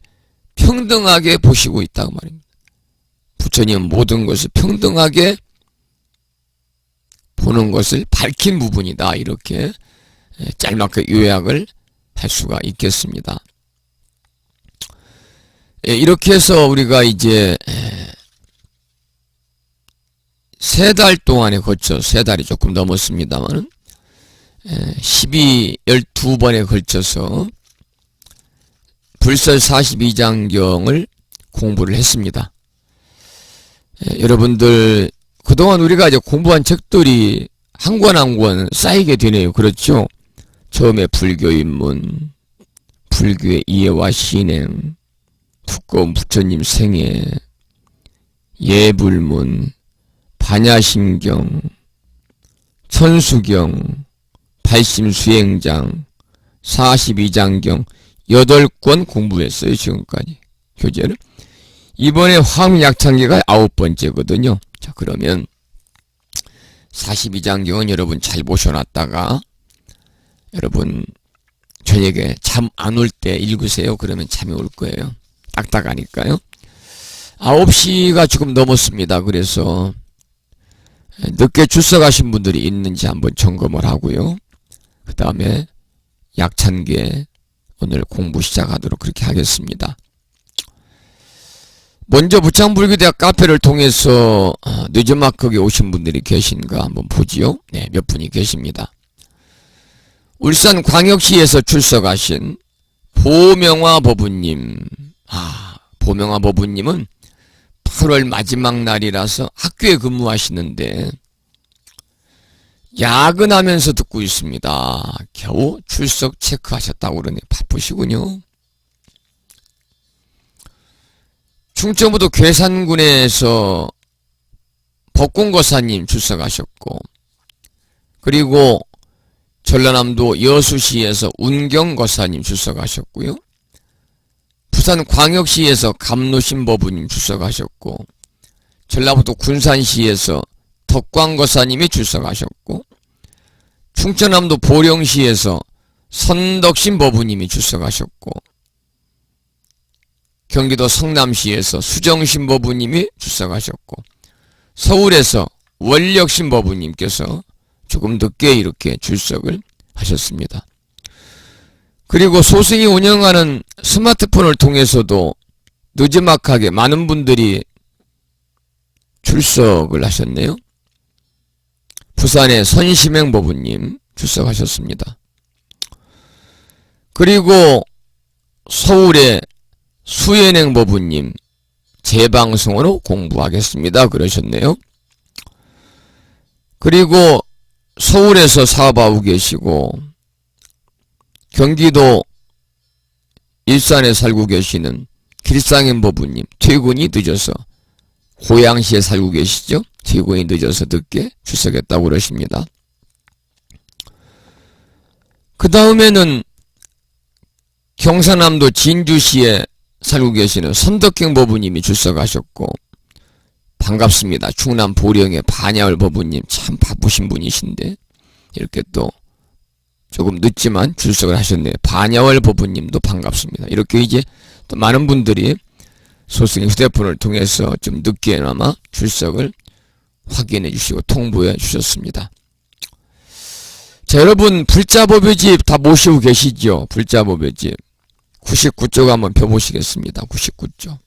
Speaker 1: 평등하게 보시고 있다고 말입니다. 부처님은 모든 것을 평등하게 보는 것을 밝힌 부분이다. 이렇게 짤막하게 요약을 할 수가 있겠습니다. 이렇게 해서 우리가 이제 3달 동안에 걸쳐 3달이 조금 넘었습니다만 12번에 걸쳐서 불설 42장경을 공부를 했습니다. 여러분들 그동안 우리가 이제 공부한 책들이 한 권 한 권 쌓이게 되네요. 그렇죠? 처음에 불교입문, 불교의 이해와 신행, 두꺼운 부처님 생애, 예불문, 반야심경, 천수경, 발심수행장, 42장경 8권 공부했어요. 지금까지 교재를. 이번에 화엄약창기가 9번째거든요. 자, 그러면 42장경은 여러분 잘 모셔놨다가 여러분 저녁에 잠 안 올 때 읽으세요. 그러면 잠이 올 거예요. 딱딱하니까요. 9시가 조금 넘었습니다. 그래서 늦게 출석하신 분들이 있는지 한번 점검을 하고요. 그 다음에 약찬계 오늘 공부 시작하도록 그렇게 하겠습니다. 먼저 부창불교대학 카페를 통해서 늦은막하게 오신 분들이 계신가 한번 보지요. 네, 몇 분이 계십니다. 울산광역시에서 출석하신 보명화 법우님. 보명화 법우님은 8월 마지막 날이라서 학교에 근무하시는데 야근하면서 듣고 있습니다. 겨우 출석 체크하셨다고 그러네. 바쁘시군요. 충청북도 괴산군에서 법공거사님 출석하셨고, 그리고 전라남도 여수시에서 운경거사님 출석하셨고요. 부산광역시에서 감노신법우님 출석하셨고, 전라북도 군산시에서 덕광거사님이 출석하셨고, 충청남도 보령시에서 선덕신법우님이 출석하셨고, 경기도 성남시에서 수정신법우님이 출석하셨고, 서울에서 원력신법우님께서 조금 늦게 이렇게 출석을 하셨습니다. 그리고 소승이 운영하는 스마트폰을 통해서도 늦지막하게 많은 분들이 출석을 하셨네요. 부산의 선심행법우님 출석하셨습니다. 그리고 서울의 수연행법우님 재방송으로 공부하겠습니다. 그러셨네요. 그리고 서울에서 사업하고 계시고 경기도 일산에 살고 계시는 길상행법우님 퇴근이 늦어서 고양시에 살고 계시죠? 퇴근이 늦어서 늦게 출석했다고 그러십니다. 그 다음에는 경상남도 진주시에 살고 계시는 선덕행 법우님이 출석하셨고, 반갑습니다. 충남 보령의 반야월 법우님 참 바쁘신 분이신데 이렇게 또 조금 늦지만 출석을 하셨네요. 반야월 법우님도 반갑습니다. 이렇게 이제 또 많은 분들이 소승의 휴대폰을 통해서 좀 늦게나마 출석을 확인해 주시고 통보해 주셨습니다. 자, 여러분 불자법요집 다 모시고 계시죠? 불자법요집 99쪽 한번 펴보시겠습니다. 99쪽.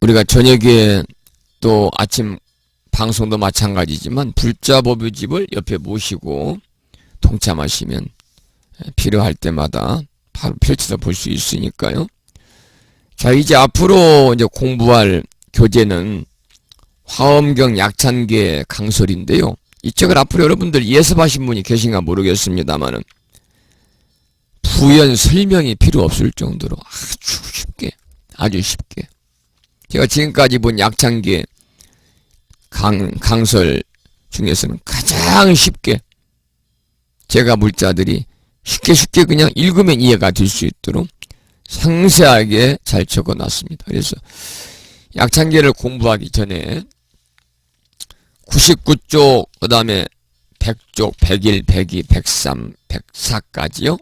Speaker 1: 우리가 저녁에 또 아침 방송도 마찬가지지만 불자법요집을 옆에 모시고 동참하시면 필요할 때마다 바로 펼쳐서 볼 수 있으니까요. 자, 이제 앞으로 이제 공부할 교재는 화엄경 약찬계 강설인데요. 이 책을 앞으로 여러분들 예습하신 분이 계신가 모르겠습니다만은 부연 설명이 필요 없을 정도로 아주 쉽게 제가 지금까지 본 약창계 강설 중에서는 가장 쉽게 제가 물자들이 쉽게 그냥 읽으면 이해가 될 수 있도록 상세하게 잘 적어놨습니다. 그래서 약창계를 공부하기 전에 99쪽, 그 다음에 100쪽, 101, 102, 103, 104까지요.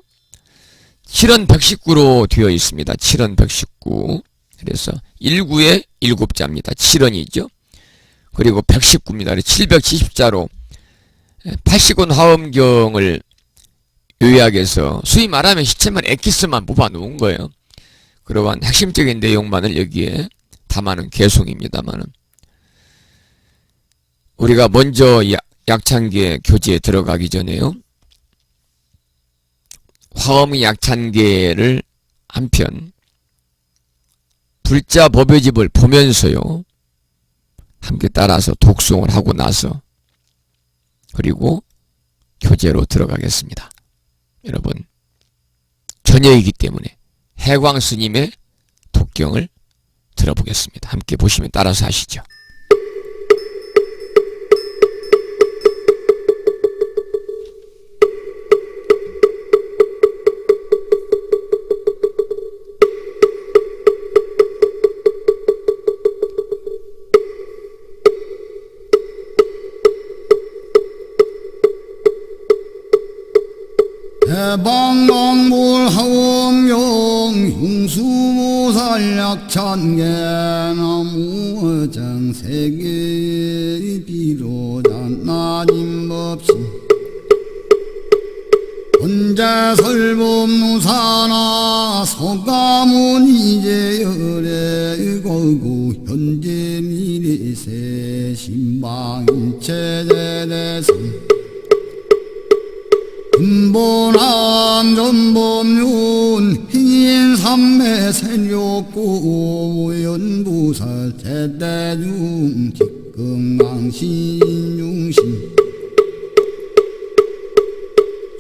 Speaker 1: 7원 119로 되어 있습니다. 7원 119. 그래서 19에 7자입니다. 7원이죠. 그리고 119입니다. 770자로 80권 화엄경을 요약해서 소위 말하면 시체만 엑기스만 뽑아 놓은 거예요. 그러한 핵심적인 내용만을 여기에 담아놓은 개송입니다만은, 우리가 먼저 약창계 교재에 들어가기 전에요, 화엄의 약창계를 한편 불자 법요집을 보면서요 함께 따라서 독송을 하고 나서 그리고 교재로 들어가겠습니다. 여러분, 저녁이기 때문에 해광 스님의 독경을 들어보겠습니다. 함께 보시면 따라서 하시죠.
Speaker 2: 대방광불 하엄경 흉수무살 약찬계 나무 정세계 비로자 나짐법시 헌재설법무사나 소가문 이제열애 거구 현재 미래세 신방일체제대성 근본함 전범윤 행인삼매 세력고 연부설 제대중 직금왕신중심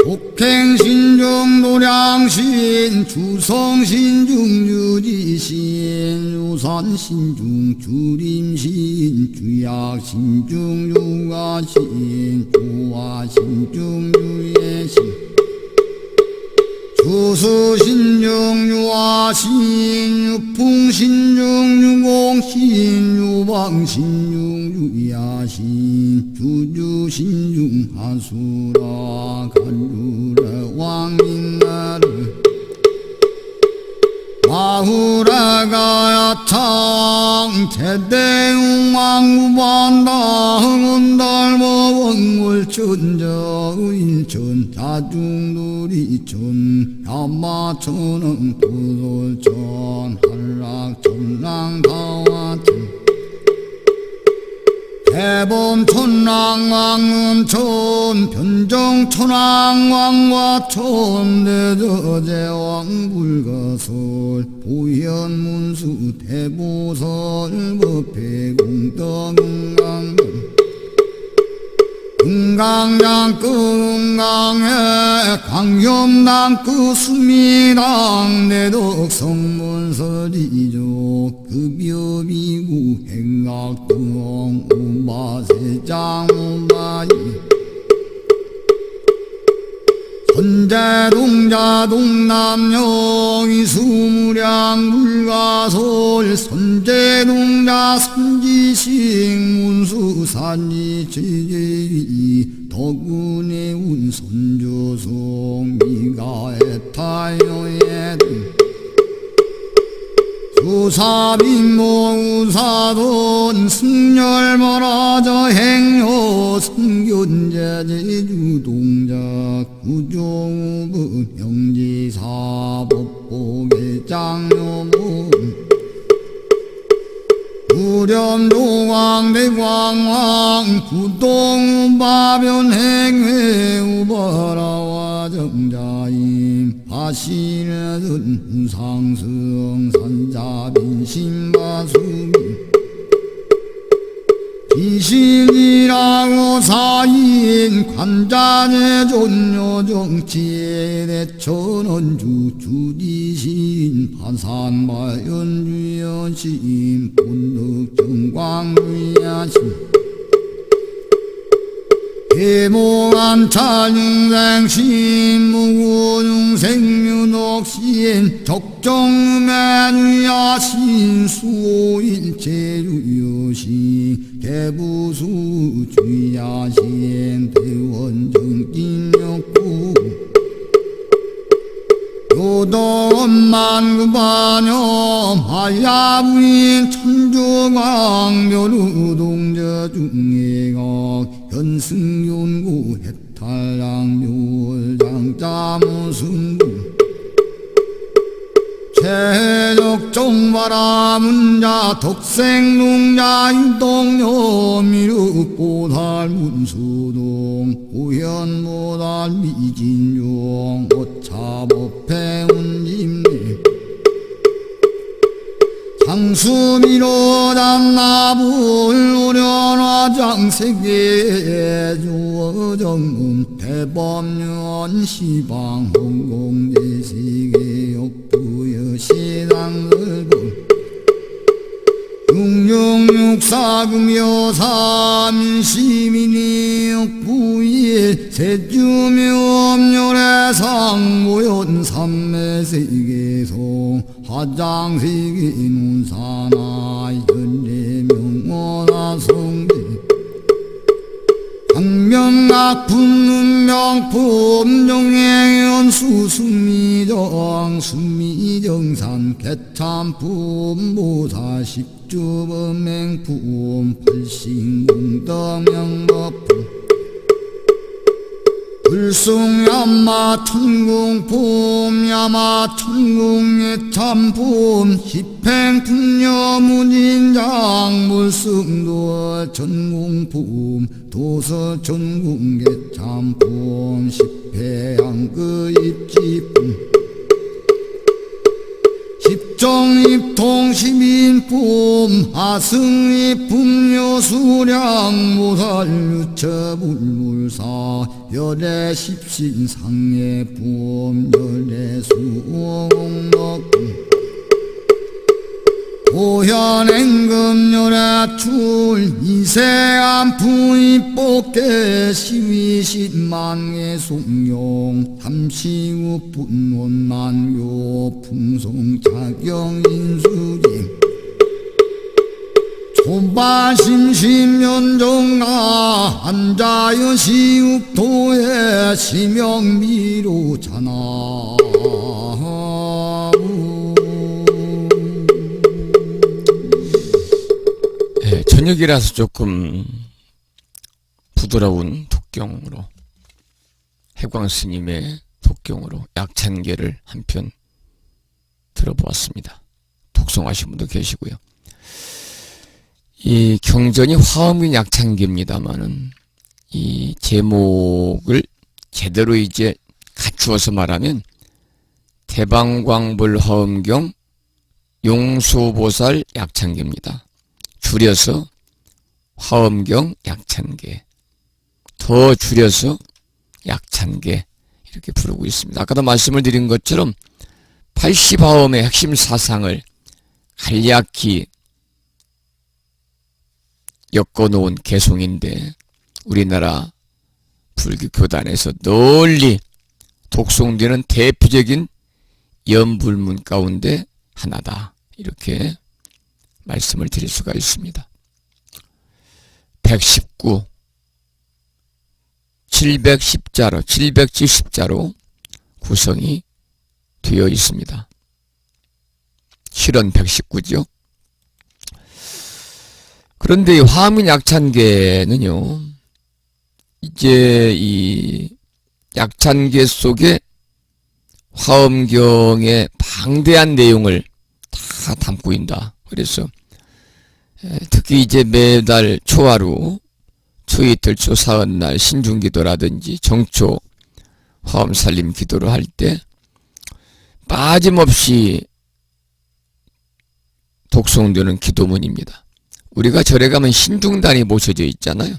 Speaker 2: 독행신중 노량신 주성신중 유지신 유산신중 주림신 주약신중 유가신 주화신중 유예신 주수신중 유화신 유풍신중 유공신 유방신중 유야신 주주신중 하수라 간주라 왕인나를 마후라가 야창 제대웅왕구반다 흥은달모 원물천저 인천 자중누리천 야마천은 도솔천 한락천랑다와천 대범천랑왕은천 변정천왕왕과천 대저제왕불가설 보현문수 대보설 법회공덕응강 응강장 끄응강에 광염당 끄수미당 내덕성문설이조 급여비구 행각등 우마세장 우마이 선제동자 동남영 이수무량 불가솔 선제동자 선지식 문수산지 제제위 덕운의 운선조송 미가에타요에 수사빈모우사돈 승열머라저 행여 승견제제주동작 구종우부 명지사 법보계장묘문 우렴조광대광왕 구동우바변행회 우바라와 정자임 바시는 우상승 산자빈 신바수민 이신이라고 사인 관자의 존요 정치에 대처는 주주디신 반산마연주여신 본득정광주야신 대모한 찬용생신 무고용생윤옥신 적정매누야신 수일체주여신 대부수주야신 대원정진역구 요동만구반염 하야부인 천주광묘루동저 중예각 현승윤구 해탈량묘장자무승구 최적정바라문자 덕생농자 유동여미륵보살문수동 고현모달미진용 어차법해운짐리 장수미로담나불 오련화장세계 주어정음 대법년 시방 홍공제시계 역부여 시당을본 6664금여사민시민이 역부일 세주묘업열애상 모연 삼매세계소 화장세계 눈사나 현대명원화성대 강명악품 명품 정행연수 순미정 순미정산 개참품 모사식주범맹품 팔신공덕명법품 불숭야마 천공품 야마 천공예참품 십행풍녀무진장 물승도 전공품 도서 전공예참품 십회양그입지품 십정입통 시민품 하승입품 여수량 모살유처불물사 열애십신상예품 열애수옥록품 오현행금 열애출 이세안풍입복계 시위신만의 송용 삼시우분원난교 풍성자경인수림 초반심심연정가 한자여 시욱도의 시명미로잖아.
Speaker 1: 저녁이라서 조금 부드러운 독경으로 해광스님의 독경으로 약찬계를 한편 들어보았습니다. 독송하신 분도 계시고요. 이 경전이 화음인 약찬계입니다만은 이 제목을 제대로 이제 갖추어서 말하면 대방광불 화음경 용수보살 약찬계입니다. 줄여서 화엄경 약찬계, 더 줄여서 약찬계 이렇게 부르고 있습니다. 아까도 말씀을 드린 것처럼 80화엄의 핵심 사상을 간략히 엮어놓은 개송인데 우리나라 불교 교단에서 널리 독송되는 대표적인 연불문 가운데 하나다. 이렇게 말씀을 드릴 수가 있습니다. 119, 710자로, 770자로 구성이 되어 있습니다. 실은 119죠. 그런데 이 화음인 약찬계는요, 이제 이 약찬계 속에 화엄경의 방대한 내용을 다 담고 있다. 그래서 특히 이제 매달 초하루, 초이틀, 초사흘날 신중기도라든지 정초 화엄살림 기도를 할 때 빠짐없이 독송되는 기도문입니다. 우리가 절에 가면 신중단이 모셔져 있잖아요.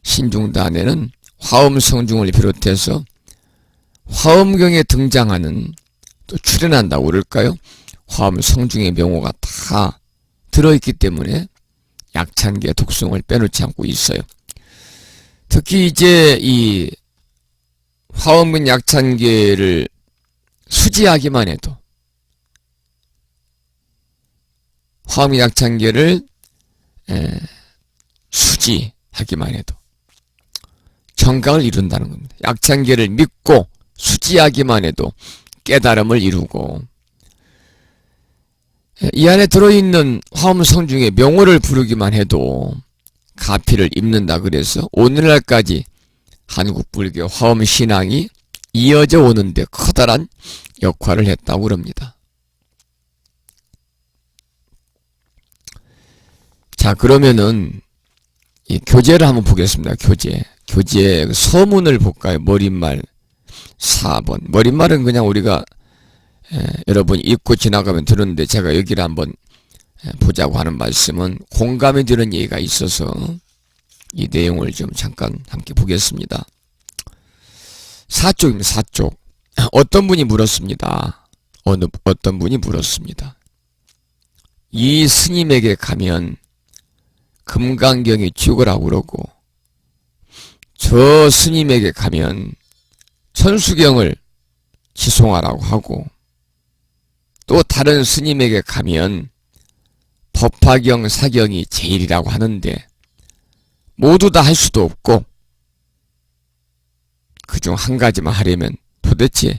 Speaker 1: 신중단에는 화엄성중을 비롯해서 화엄경에 등장하는, 또 출연한다고 그럴까요? 화엄성중의 명호가 다 들어있기 때문에 약찬계의 독성을 빼놓지 않고 있어요. 특히 이제 이 화엄경 약찬계를 수지하기만 해도, 화엄경 약찬계를 수지하기만 해도 정각을 이룬다는 겁니다. 약찬계를 믿고 수지하기만 해도 깨달음을 이루고, 이 안에 들어있는 화엄성중의 명호를 부르기만 해도 가피를 입는다. 그래서 오늘날까지 한국 불교 화엄신앙이 이어져 오는데 커다란 역할을 했다고 그럽니다. 자, 그러면은 이 교재를 한번 보겠습니다. 교재 서문을 볼까요? 머릿말 4번. 머릿말은 그냥 우리가 여러분이 읽고 지나가면 들었는데, 제가 여기를 한번 보자고 하는 말씀은 공감이 되는 얘기가 있어서 이 내용을 좀 잠깐 함께 보겠습니다. 4쪽입니다. 4쪽. 어떤 분이 물었습니다. 어떤 분이 물었습니다. 이 스님에게 가면 금강경이 죽으라고 그러고, 저 스님에게 가면 천수경을 지송하라고 하고, 또 다른 스님에게 가면 법화경, 사경이 제일이라고 하는데 모두 다 할 수도 없고 그중 한 가지만 하려면 도대체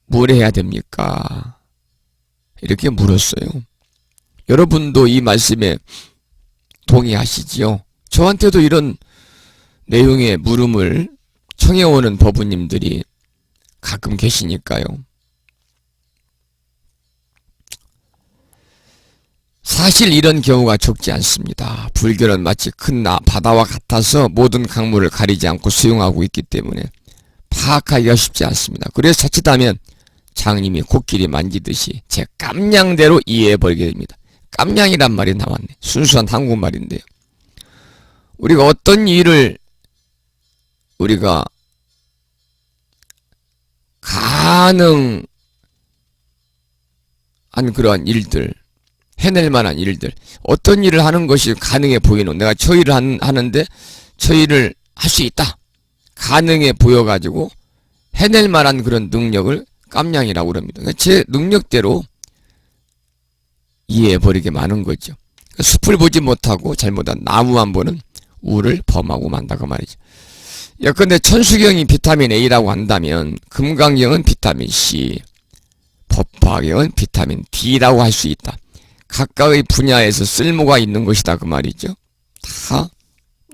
Speaker 1: 뭘 해야 됩니까? 이렇게 물었어요. 여러분도 이 말씀에 동의하시지요? 저한테도 이런 내용의 물음을 청해오는 법부님들이 가끔 계시니까요. 사실 이런 경우가 적지 않습니다. 불교는 마치 큰 바다와 같아서 모든 강물을 가리지 않고 수용하고 있기 때문에 파악하기가 쉽지 않습니다. 그래서 자칫하면 장님이 코끼리 만지듯이 제 깜냥대로 이해해버리게 됩니다. 깜냥이란 말이 나왔네. 순수한 한국말인데요. 우리가 어떤 일을 우리가 가능한 그러한 일들, 해낼 만한 일들, 어떤 일을 하는 것이 가능해 보이는, 내가 저 일을 하는데 저 일을 할 수 있다, 가능해 보여가지고 해낼 만한 그런 능력을 깜냥이라고 그럽니다. 제 능력대로 이해해버리게 많은 거죠. 숲을 보지 못하고 잘못한 나무만 보는 우를 범하고 만다 그 말이죠. 예컨대 천수경이 비타민 A라고 한다면 금강경은 비타민 C, 법화경은 비타민 D라고 할 수 있다. 각각의 분야에서 쓸모가 있는 것이다 그 말이죠. 다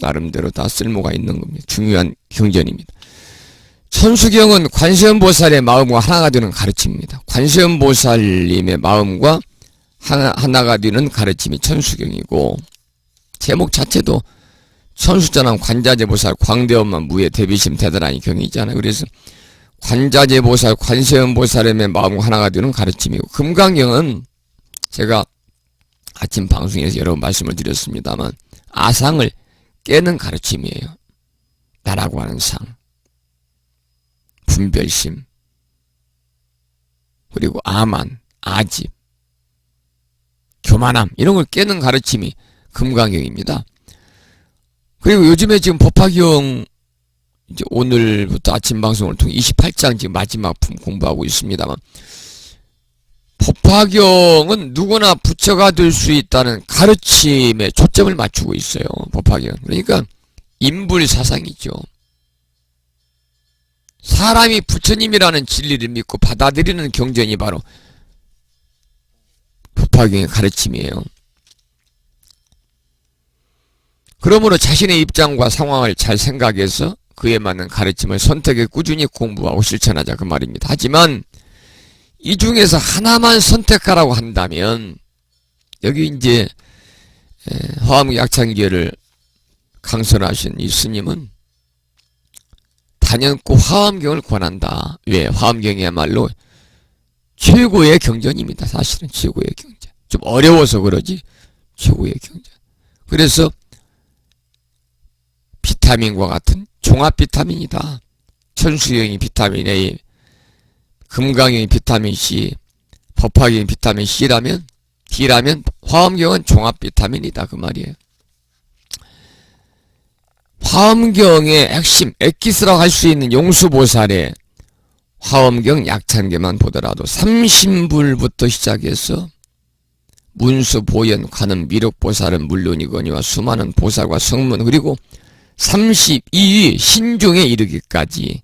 Speaker 1: 나름대로 다 쓸모가 있는 겁니다. 중요한 경전입니다. 천수경은 관세음보살의 마음과 하나가 되는 가르침입니다. 관세음보살님의 마음과 하나가 되는 가르침이 천수경이고, 제목 자체도 천수전함 관자재보살 광대엄만 무예 대비심 대단하니 경이잖아요. 그래서 관자재보살 관세음보살의 마음과 하나가 되는 가르침이고, 금강경은 제가 아침 방송에서 여러 번 말씀을 드렸습니다만 아상을 깨는 가르침이에요. 나라고 하는 상, 분별심, 그리고 아만, 아집, 교만함, 이런 걸 깨는 가르침이 금강경입니다. 그리고 요즘에 지금 법화경 이제 오늘부터 아침 방송을 통해 28장 지금 마지막 품 공부하고 있습니다만, 법화경은 누구나 부처가 될 수 있다는 가르침에 초점을 맞추고 있어요. 법화경. 그러니까 인불사상이죠. 사람이 부처님이라는 진리를 믿고 받아들이는 경전이 바로 법화경의 가르침이에요. 그러므로 자신의 입장과 상황을 잘 생각해서 그에 맞는 가르침을 선택해 꾸준히 공부하고 실천하자 그 말입니다. 하지만 이 중에서 하나만 선택하라고 한다면, 여기 이제 화엄경 약찬계를 강선하신 이 스님은 단연코 화엄경을 권한다. 왜? 화엄경이야말로 최고의 경전입니다. 사실은 최고의 경전. 좀 어려워서 그러지 최고의 경전. 그래서 비타민과 같은 종합 비타민이다. 천수형이 비타민 A, 금강형이 비타민 C, 법화경이 비타민 C라면, D라면 화엄경은 종합 비타민이다 그 말이에요. 화엄경의 핵심 엑기스라고 할 수 있는 용수보살의 화엄경 약찬계만 보더라도 삼신불부터 시작해서 문수, 보현, 관음, 미륵보살은 물론이거니와 수많은 보살과 성문, 그리고 32위 신중에 이르기까지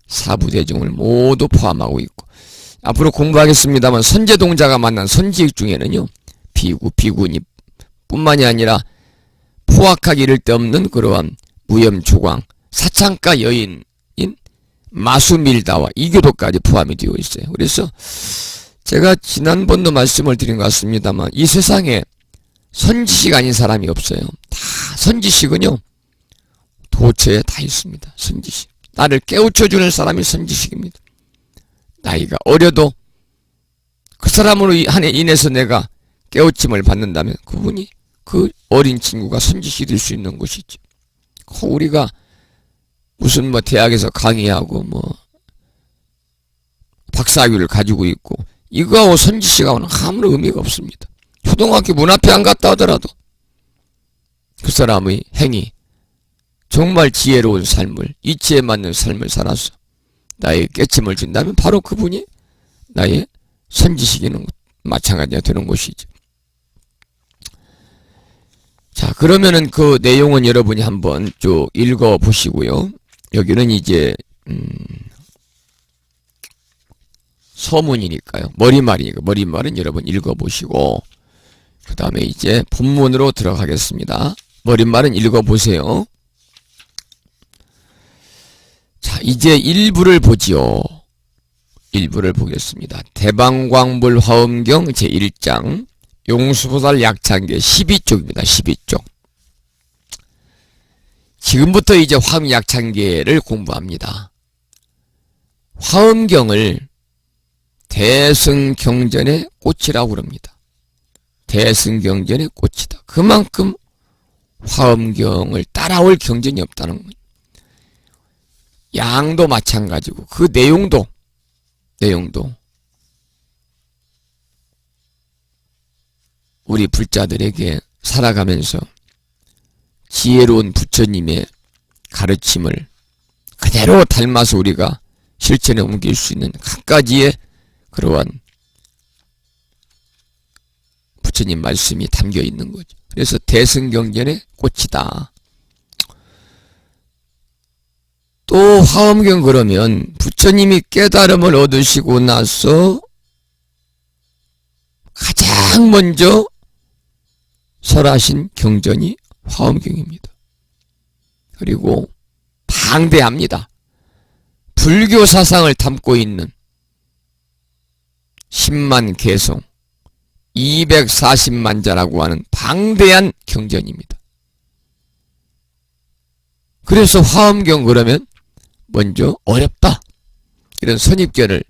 Speaker 1: 사부대중을 모두 포함하고 있고, 앞으로 공부하겠습니다만 선제동자가 만난 선지익 중에는요, 비구, 비구니 뿐만이 아니라 포악하기 이를 데 없는 그러한 무염초광, 사창가 여인인 마수밀다와 이교도까지 포함이 되어 있어요. 그래서 제가 지난번도 말씀을 드린 것 같습니다만 이 세상에 선지식 아닌 사람이 없어요. 다 선지식은요 도처에 다 있습니다. 선지식. 나를 깨우쳐주는 사람이 선지식입니다. 나이가 어려도 그 사람으로 인해서 내가 깨우침을 받는다면 그분이, 그 어린 친구가 선지식이 될 수 있는 것이지. 우리가 무슨 뭐 대학에서 강의하고 뭐 박사학위를 가지고 있고 이거하고 선지식하고는 아무런 의미가 없습니다. 초등학교 문 앞에 안 갔다 하더라도 그 사람의 행위, 정말 지혜로운 삶을, 이치에 맞는 삶을 살아서 나의 깨침을 준다면 바로 그분이 나의 선지식이는 마찬가지가 되는 것이죠. 자, 그러면은 그 내용은 여러분이 한번 쭉 읽어 보시고요. 여기는 이제 서문이니까요. 머리말이니까 머리말은 여러분 읽어 보시고 그 다음에 이제 본문으로 들어가겠습니다. 머리말은 읽어 보세요. 자, 이제 일부를 보지요. 일부를 보겠습니다. 대방광불 화엄경 제1장 용수보살 약찬계 12쪽입니다. 12쪽. 지금부터 이제 화엄 약찬계를 공부합니다. 화엄경을 대승경전의 꽃이라고 그럽니다. 대승경전의 꽃이다. 그만큼 화엄경을 따라올 경전이 없다는 거예요. 양도 마찬가지고 그 내용도 우리 불자들에게 살아가면서 지혜로운 부처님의 가르침을 그대로 닮아서 우리가 실천에 옮길 수 있는 갖가지의 그러한 부처님 말씀이 담겨 있는 거죠. 그래서 대승경전의 꽃이다. 또 화엄경 그러면 부처님이 깨달음을 얻으시고 나서 가장 먼저 설하신 경전이 화엄경입니다. 그리고 방대합니다. 불교 사상을 담고 있는 10만 개송 240만 자라고 하는 방대한 경전입니다. 그래서 화엄경 그러면 먼저 어렵다 이런 선입견을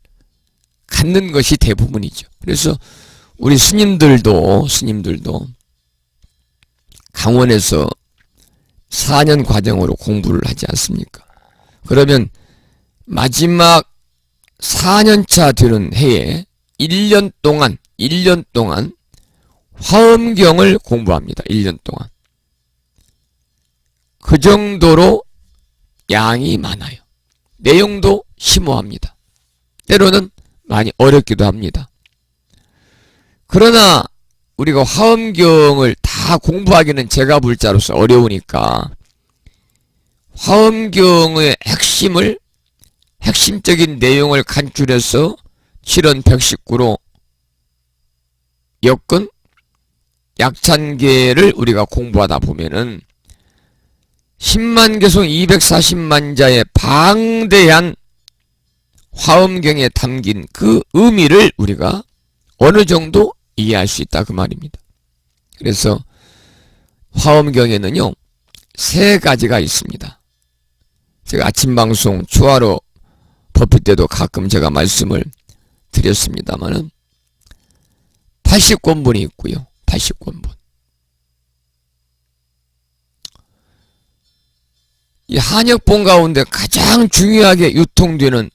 Speaker 1: 갖는 것이 대부분이죠. 그래서 우리 스님들도 강원에서 4년 과정으로 공부를 하지 않습니까? 그러면 마지막 4년차 되는 해에 1년 동안 화엄경을 공부합니다. 1년 동안. 그 정도로 양이 많아요. 내용도 심오합니다. 때로는 많이 어렵기도 합니다. 그러나 우리가 화엄경을 다 공부하기는 제가 불자로서 어려우니까 화엄경의 핵심적인 내용을 간추려서 7원 119로 엮은 약찬계를 우리가 공부하다 보면은 10만 개송 240만 자의 방대한 화엄경에 담긴 그 의미를 우리가 어느 정도 이해할 수 있다 그 말입니다. 그래서 화엄경에는요 3가지가 있습니다. 제가 아침 방송 추화로 법회 때도 가끔 제가 말씀을 드렸습니다만은 80권분이 있고요. 80권분. 이 한약본 가운데 가장 중요하게 유통되는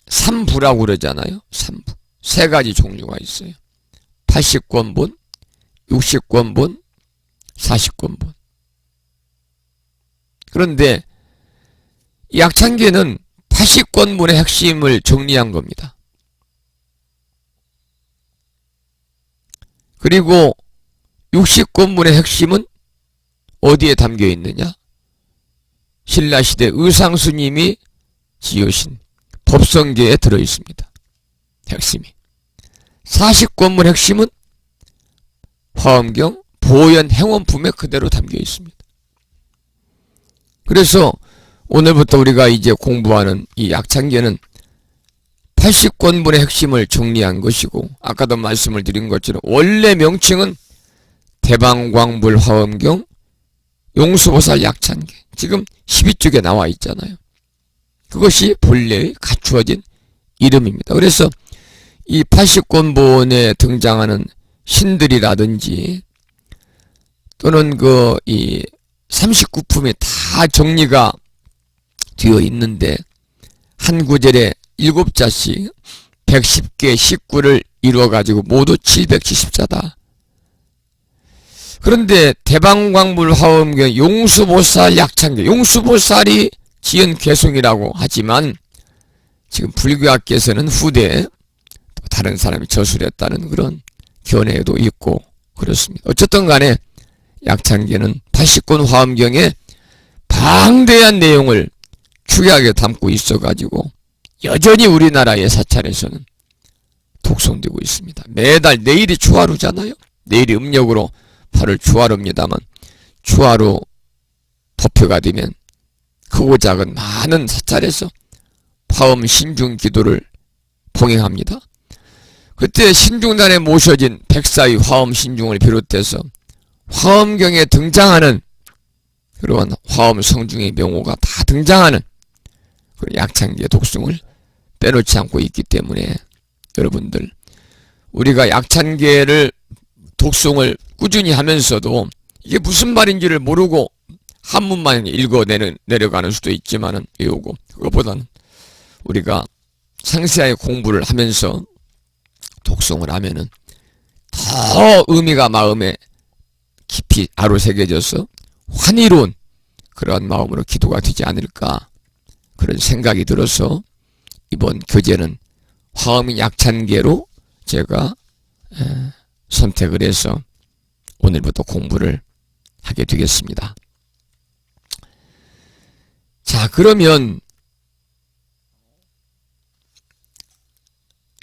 Speaker 1: 삼부라고 그러잖아요. 삼부. 세 가지 종류가 있어요. 80권본, 60권본, 40권본. 그런데 약창계는 80권본의 핵심을 정리한 겁니다. 그리고 60권본의 핵심은 어디에 담겨 있느냐? 신라시대 의상스님이 지으신 법성계에 들어있습니다. 핵심이. 40권본 핵심은 화엄경 보현 행원품에 그대로 담겨 있습니다. 그래서 오늘부터 우리가 이제 공부하는 이 약창계는 80권본의 핵심을 정리한 것이고, 아까도 말씀을 드린 것처럼 원래 명칭은 대방광불 화엄경 용수보살 약창계, 지금 12쪽에 나와 있잖아요. 그것이 본래의 갖추어진 이름입니다. 그래서 이 80권본에 등장하는 신들이라든지 또는 이 39품이 다 정리가 되어 있는데, 한 구절에 7자씩 110개 식구를 이루어가지고 모두 770자다. 그런데 대방광불 화엄경 용수보살 약창계, 용수보살이 지은 개송이라고 하지만 지금 불교학계에서는 후대에 또 다른 사람이 저술했다는 그런 견해도 있고 그렇습니다. 어쨌든 간에 약창계는 80권 화엄경에 방대한 내용을 축약하게 담고 있어가지고 여전히 우리나라의 사찰에서는 독송되고 있습니다. 매달, 내일이 추하루잖아요. 내일이 음력으로 8월 추하루입니다만, 추하루 법회가 되면 크고 작은 많은 사찰에서 화엄 신중 기도를 봉행합니다. 그때 신중단에 모셔진 백사의 화엄 신중을 비롯해서 화엄경에 등장하는 그러한 화엄 성중의 명호가 다 등장하는 그런 약창계 독송을 빼놓지 않고 있기 때문에, 여러분들 우리가 약창계를 독송을 꾸준히 하면서도 이게 무슨 말인지를 모르고 한문만 읽어 내려가는 수도 있지만은 외우고, 그것보다는 우리가 상세하게 공부를 하면서 독송을 하면은 더 의미가 마음에 깊이 아로새겨져서 환희로운 그러한 마음으로 기도가 되지 않을까, 그런 생각이 들어서 이번 교재는 화엄 약창계로 제가 선택을 해서 오늘부터 공부를 하게 되겠습니다. 자, 그러면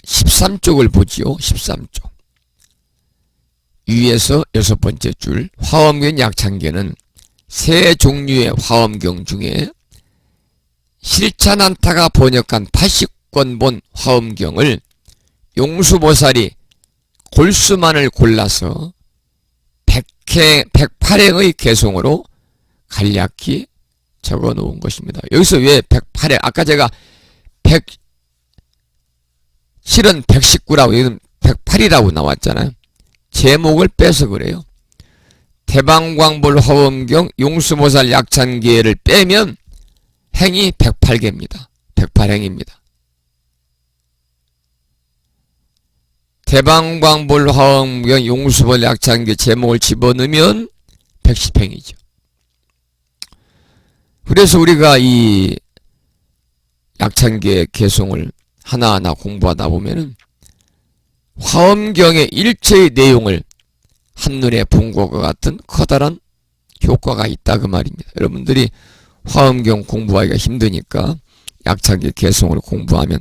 Speaker 1: 13쪽을 보지요. 13쪽. 위에서 6번째 줄, 화엄경 약창계는 세 종류의 화엄경 중에 실찬한타가 번역한 80권본 화엄경을 용수보살이 골수만을 골라서 108행의 개송으로 간략히 적어 놓은 것입니다. 여기서 왜 108행? 아까 제가 실은 119라고, 여기는 108이라고 나왔잖아요. 제목을 빼서 그래요. 대방광불 화엄경 용수보살 약창계를 빼면 행이 108개입니다. 108행입니다. 대방광불 화엄경 용수보살 약창계 제목을 집어넣으면 110행이죠. 그래서 우리가 이 약창계 개송을 하나하나 공부하다 보면은 화엄경의 일체의 내용을 한눈에 본 것과 같은 커다란 효과가 있다 그 말입니다. 여러분들이 화엄경 공부하기가 힘드니까 약창계 개송을 공부하면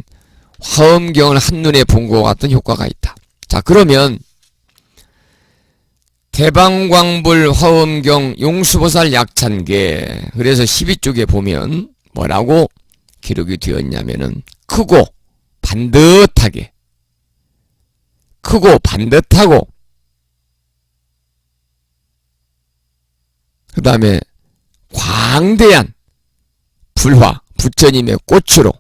Speaker 1: 화엄경을 한눈에 본 것과 같은 효과가 있다. 자, 그러면 대방광불 화엄경 용수보살 약창계, 그래서 12쪽에 보면 뭐라고 기록이 되었냐면은 크고 반듯하게, 크고 반듯하고, 그 다음에 광대한 불화 부처님의 꽃으로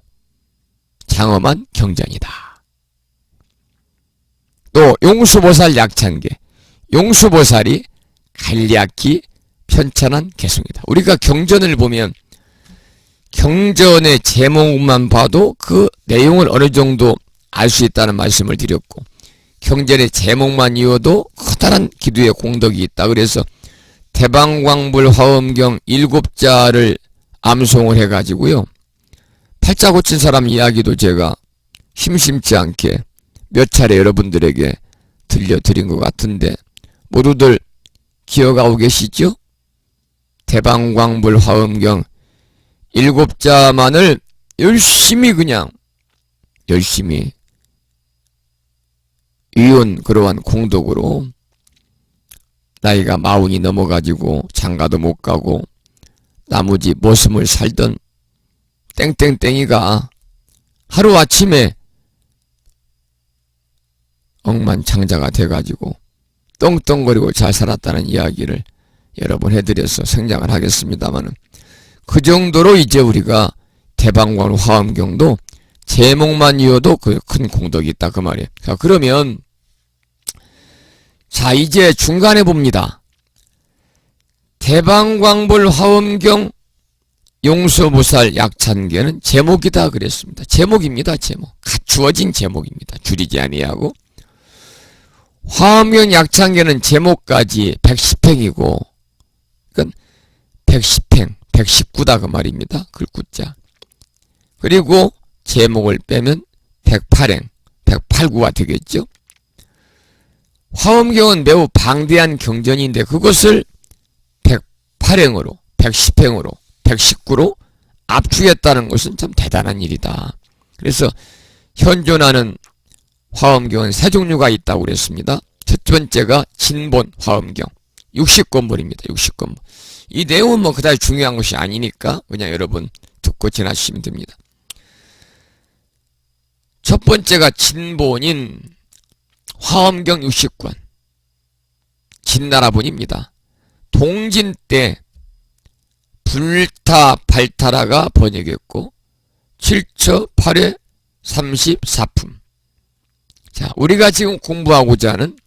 Speaker 1: 장엄한 경전이다. 또 용수보살 약창계, 용수보살이 간략히 현찬한 개성이다. 우리가 경전을 보면 경전의 제목만 봐도 그 내용을 어느 정도 알 수 있다는 말씀을 드렸고, 경전의 제목만 이어도 커다란 기도의 공덕이 있다. 그래서 대방광불 화엄경 7자를 암송을 해가지고요, 팔자 고친 사람 이야기도 제가 심심치 않게 몇 차례 여러분들에게 들려드린 것 같은데 모두들 기억하고 계시죠? 대방광불 화엄경 7자만을 열심히 이은 그러한 공덕으로 나이가 40이 넘어가지고 장가도 못 가고 나머지 머슴을 살던 땡땡땡이가 하루아침에 억만장자가 돼가지고 떵떵거리고 잘 살았다는 이야기를 여러 번 해드려서 생략을 하겠습니다만은, 그 정도로 이제 우리가 대방광 화엄경도 제목만 이어도 그 큰 공덕이 있다 그 말이에요. 자, 그러면 자 이제 중간에 봅니다. 대방광불 화엄경 용서보살 약찬계는 제목이다 그랬습니다. 제목입니다. 제목. 갖추어진 제목입니다. 줄이지 아니하고. 화엄경 약찬계는 제목까지 110행이고, 그러니까 110행, 119다 그 말입니다. 글구자. 그리고 제목을 빼면 108행, 108구가 되겠죠. 화엄경은 매우 방대한 경전인데 그것을 108행으로, 110행으로, 119로 압축했다는 것은 참 대단한 일이다. 그래서 현존하는 화엄경은 세 종류가 있다고 그랬습니다. 첫 번째가 진본 화엄경 60권본입니다. 60권본. 이 내용은 뭐 그다지 중요한 것이 아니니까 그냥 여러분 듣고 지나시면 됩니다. 첫 번째가 진본인 화엄경 60권 진나라본입니다. 동진 때 불타 발타라가 번역했고 7처 8회 34품. 자, 우리가 지금 공부하고자 하는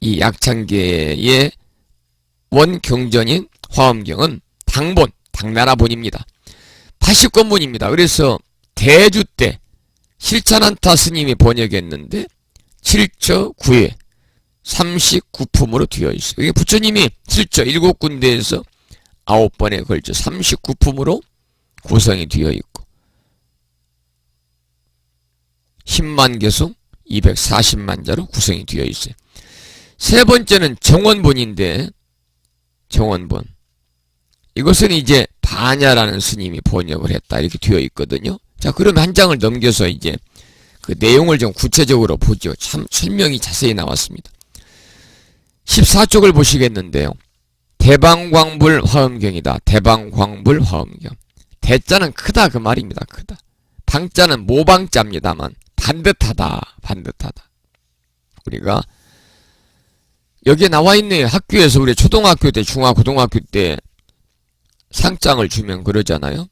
Speaker 1: 이 약찬계의 원경전인 화엄경은 당본, 당나라본입니다. 80권본입니다. 그래서 대주 때 실찬한타 스님이 번역했는데 7처 9회 39품으로 되어 있어요. 이게 부처님이 7처 7군데에서 9번에 걸쳐 39품으로 구성이 되어 있고 10만 개송 240만 자로 구성이 되어 있어요. 세 번째는 정원본인데, 정원본 이것은 이제 반야라는 스님이 번역을 했다 이렇게 되어 있거든요. 자, 그러면 한 장을 넘겨서 이제 그 내용을 좀 구체적으로 보죠. 참 설명이 자세히 나왔습니다. 14쪽을 보시겠는데요. 대방광불 화엄경이다. 대방광불 화엄경. 대자는 크다 그 말입니다. 크다. 방자는 모방자입니다만 반듯하다. 반듯하다. 우리가 여기에 나와 있네요. 학교에서 우리 초등학교 때, 중학고등학교 때 상장을 주면 그러잖아요.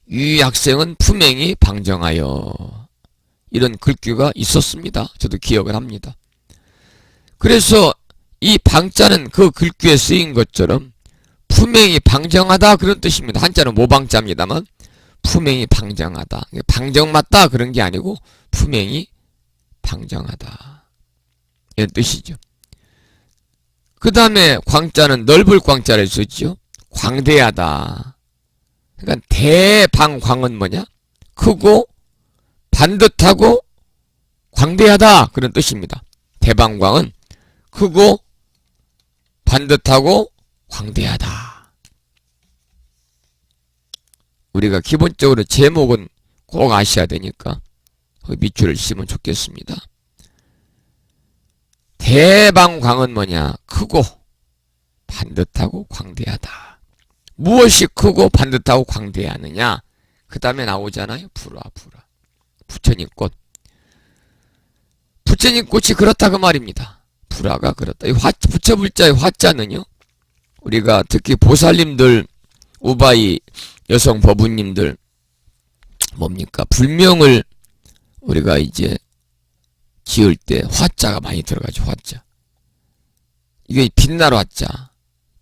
Speaker 1: 이 학생은 품행이 방정하여, 이런 글귀가 있었습니다. 저도 기억을 합니다. 그래서 이 방자는 그 글귀에 쓰인 것처럼 품행이 방정하다 그런 뜻입니다. 한자는 모방자입니다만 품행이 방정하다, 방정맞다 그런 게 아니고 품행이 방정하다 이런 뜻이죠. 그 다음에 광자는 넓을 광자를 쓰죠. 광대하다. 그러니까 대방광은 뭐냐? 크고 반듯하고 광대하다 그런 뜻입니다. 대방광은 크고 반듯하고 광대하다. 우리가 기본적으로 제목은 꼭 아셔야 되니까 밑줄을 치면 좋겠습니다. 대방광은 뭐냐? 크고 반듯하고 광대하다. 무엇이 크고 반듯하고 광대하느냐? 그 다음에 나오잖아요. 불화. 부처님 꽃. 부처님 꽃이 그렇다 그 말입니다. 불화가 그렇다. 이 부처불자의 화자는요, 우리가 특히 보살님들, 우바이 여성 법우님들 뭡니까? 불명을 우리가 이제 지을 때 화자가 많이 들어가죠. 화자. 이게 빛날 화자.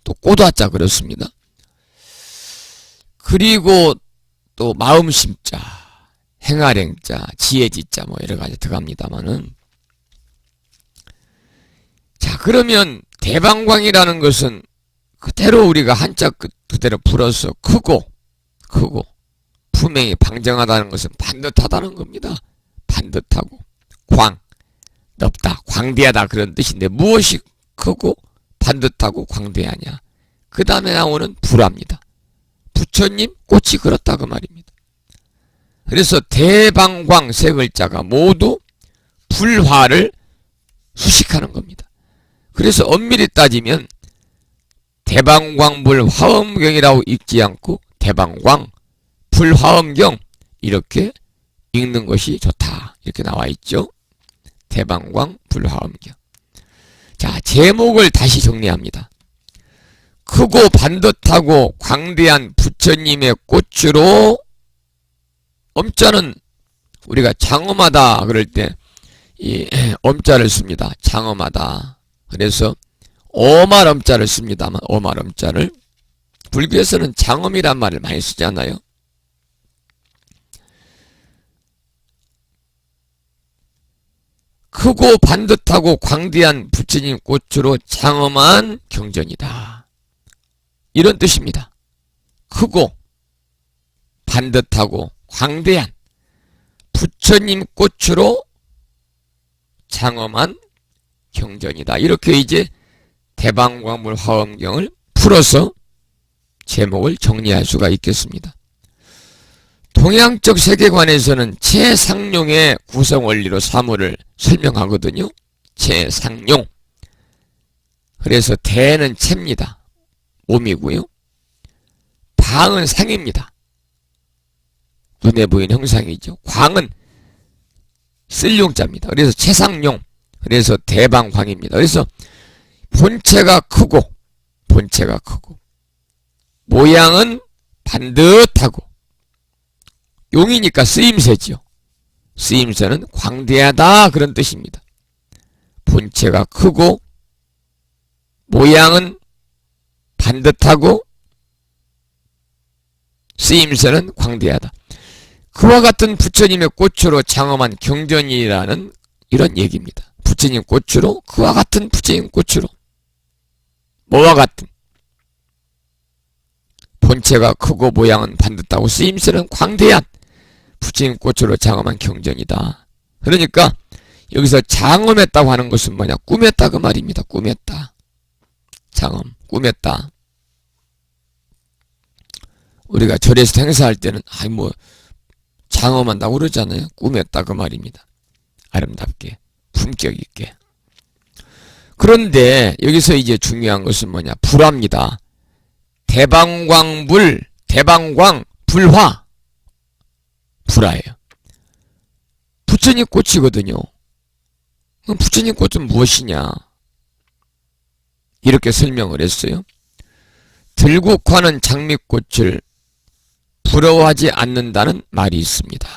Speaker 1: 또 꽃화자 그렇습니다. 그리고 또 마음심자, 행아랭자, 지혜지자 뭐 여러가지 들어갑니다마는, 자 그러면 대방광이라는 것은 그대로 우리가 한자 그대로 풀어서 크고 분명히 방정하다는 것은 반듯하다는 겁니다. 반듯하고 광, 넓다, 광대하다 그런 뜻인데 무엇이 크고 반듯하고 광대하냐? 그 다음에 나오는 불화입니다. 부처님 꽃이 그렇다 그 말입니다. 그래서 대방광 세 글자가 모두 불화를 수식하는 겁니다. 그래서 엄밀히 따지면 대방광불 화엄경이라고 읽지 않고 대방광 불화엄경 이렇게 읽는 것이 좋다. 이렇게 나와 있죠. 대방광 불화엄경. 자, 제목을 다시 정리합니다. 크고 반듯하고 광대한 부처님의 꽃으로, 엄자는 우리가 장엄하다 그럴 때 이 엄자를 씁니다. 장엄하다. 그래서 어말 엄자를 씁니다만, 어말 엄자를 불교에서는 장엄이란 말을 많이 쓰지 않아요? 크고 반듯하고 광대한 부처님 꽃으로 장엄한 경전이다. 이런 뜻입니다. 크고 반듯하고 광대한 부처님 꽃으로 장엄한 경전이다. 이렇게 이제 대방광불 화엄경을 풀어서 제목을 정리할 수가 있겠습니다. 동양적 세계관에서는 최상용의 구성 원리로 사물을 설명하거든요. 최상용. 그래서 대는 채입니다. 몸이고요. 방은 상입니다. 눈에 보이는 형상이죠. 광은 쓸용자입니다. 그래서 최상용. 그래서 대방광입니다. 그래서 본체가 크고 모양은 반듯하고, 용이니까 쓰임새지요. 쓰임새는 광대하다 그런 뜻입니다. 본체가 크고 모양은 반듯하고 쓰임새는 광대하다. 그와 같은 부처님의 꽃으로 장엄한 경전이라는 이런 얘기입니다. 부처님 꽃으로, 그와 같은 부처님 꽃으로, 뭐와 같은? 본체가 크고 모양은 반듯하고 쓰임새는 광대한 부처님 꽃으로 장엄한 경전이다. 그러니까 여기서 장엄했다고 하는 것은 뭐냐? 꾸몄다 그 말입니다. 꾸몄다. 장엄, 꾸몄다. 우리가 절에서 행사할 때는 뭐 장엄한다고 그러잖아요. 꾸몄다 그 말입니다. 아름답게, 품격 있게. 그런데 여기서 이제 중요한 것은 뭐냐? 불화입니다. 대방광불, 대방광, 불화. 불화예요. 부처님 꽃이거든요. 그럼 부처님 꽃은 무엇이냐? 이렇게 설명을 했어요. 들국화는 장미꽃을 부러워하지 않는다는 말이 있습니다.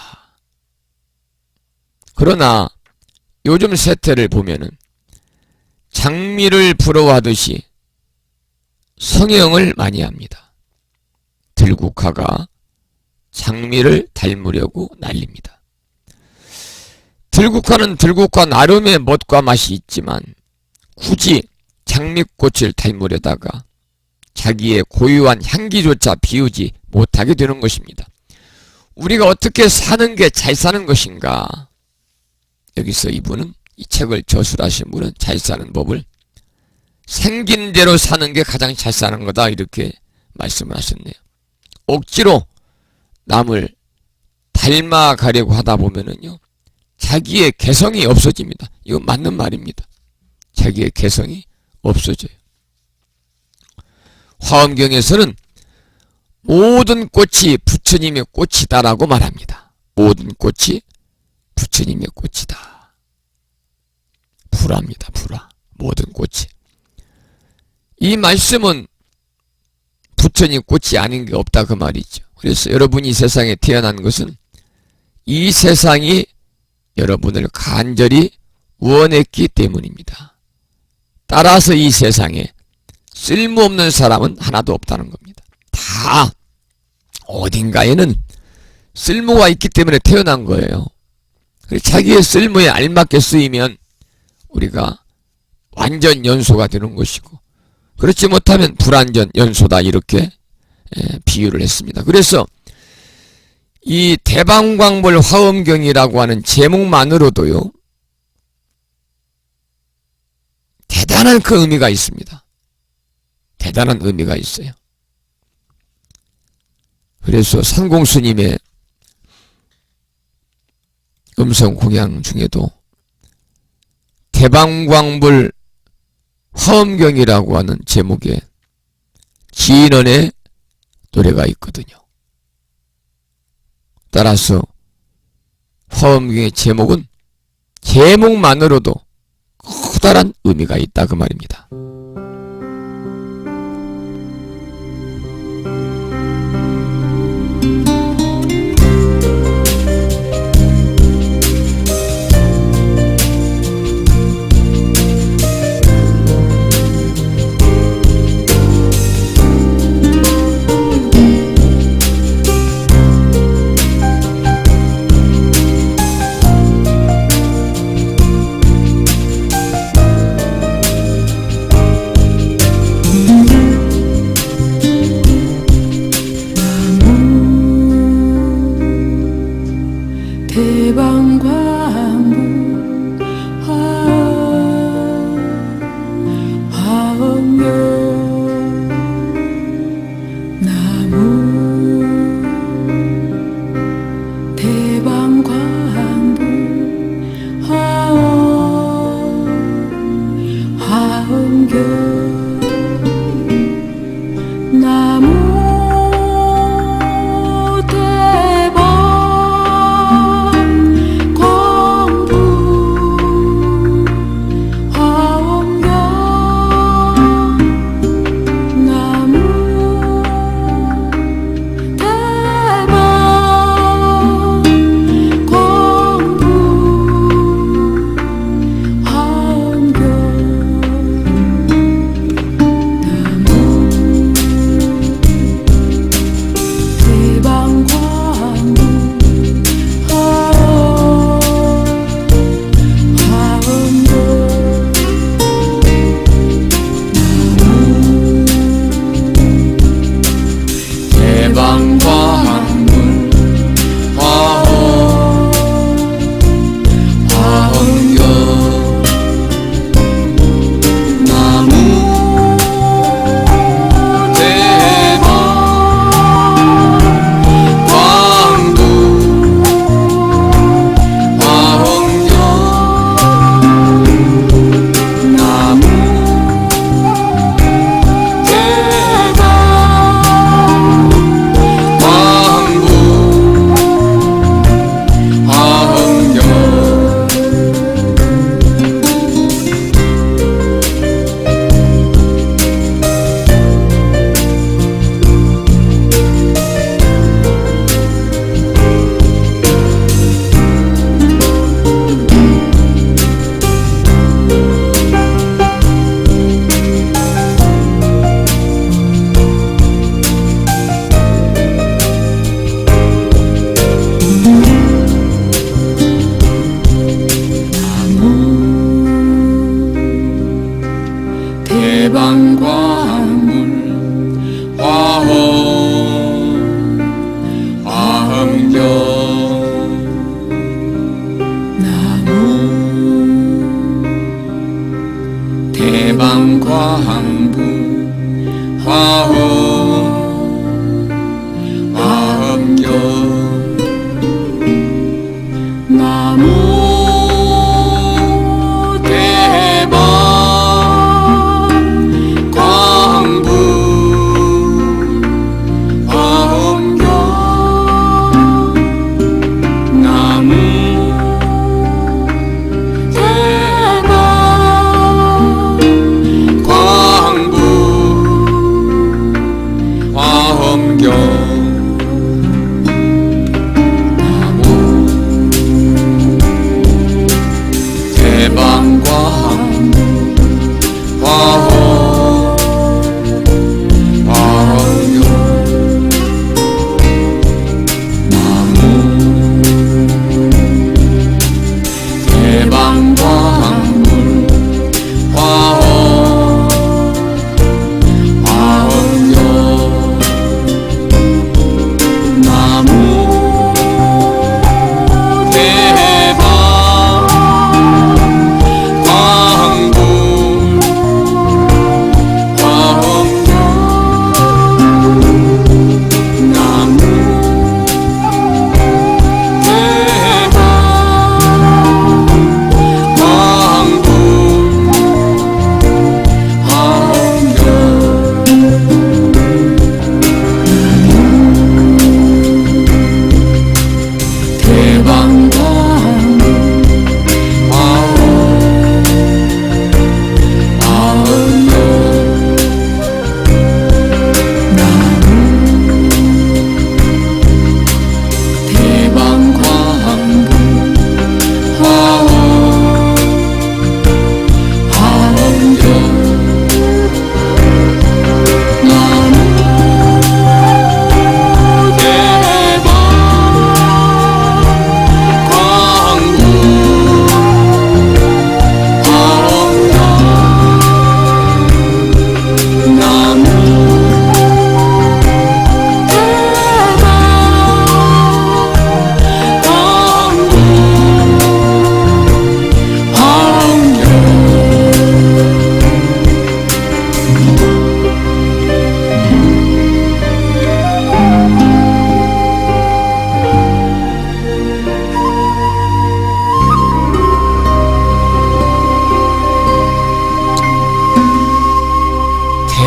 Speaker 1: 그러나 요즘 세태를 보면은 장미를 부러워하듯이 성형을 많이 합니다. 들국화가 장미를 닮으려고 난립니다. 들국화는 들국화 나름의 멋과 맛이 있지만 굳이 장미꽃을 닮으려다가 자기의 고유한 향기조차 비우지 못하게 되는 것입니다. 우리가 어떻게 사는 게 잘 사는 것인가? 여기서 이분은, 이 책을 저술하신 분은 잘 사는 법을 생긴 대로 사는 게 가장 잘 사는 거다 이렇게 말씀을 하셨네요. 억지로 남을 닮아가려고 하다 보면은요, 자기의 개성이 없어집니다. 이건 맞는 말입니다. 자기의 개성이 없어져요. 화엄경에서는 모든 꽃이 부처님의 꽃이다라고 말합니다. 모든 꽃이 부처님의 꽃이다. 불화입니다. 불화. 모든 꽃이. 이 말씀은 부처님 꽃이 아닌 게 없다 그 말이죠. 그래서 여러분이 세상에 태어난 것은 이 세상이 여러분을 간절히 원했기 때문입니다. 따라서 이 세상에 쓸모없는 사람은 하나도 없다는 겁니다. 다 어딘가에는 쓸모가 있기 때문에 태어난 거예요. 자기의 쓸모에 알맞게 쓰이면 우리가 완전 연소가 되는 것이고, 그렇지 못하면 불완전 연소다, 이렇게 비유를 했습니다. 그래서 이 대방광불 화엄경이라고 하는 제목만으로도요, 대단한 그 의미가 있습니다. 대단한 의미가 있어요. 그래서 산공스님의 음성 공양 중에도 대방광불 화엄경이라고 하는 제목의 진언의 노래가 있거든요. 따라서 화엄경의 제목은 제목만으로도 커다란 의미가 있다, 그 말입니다.
Speaker 3: 대방광불 화엄경 나무 대방광불 화엄경 나무 대방광불 화엄경 나무 대방광불 화엄경 나무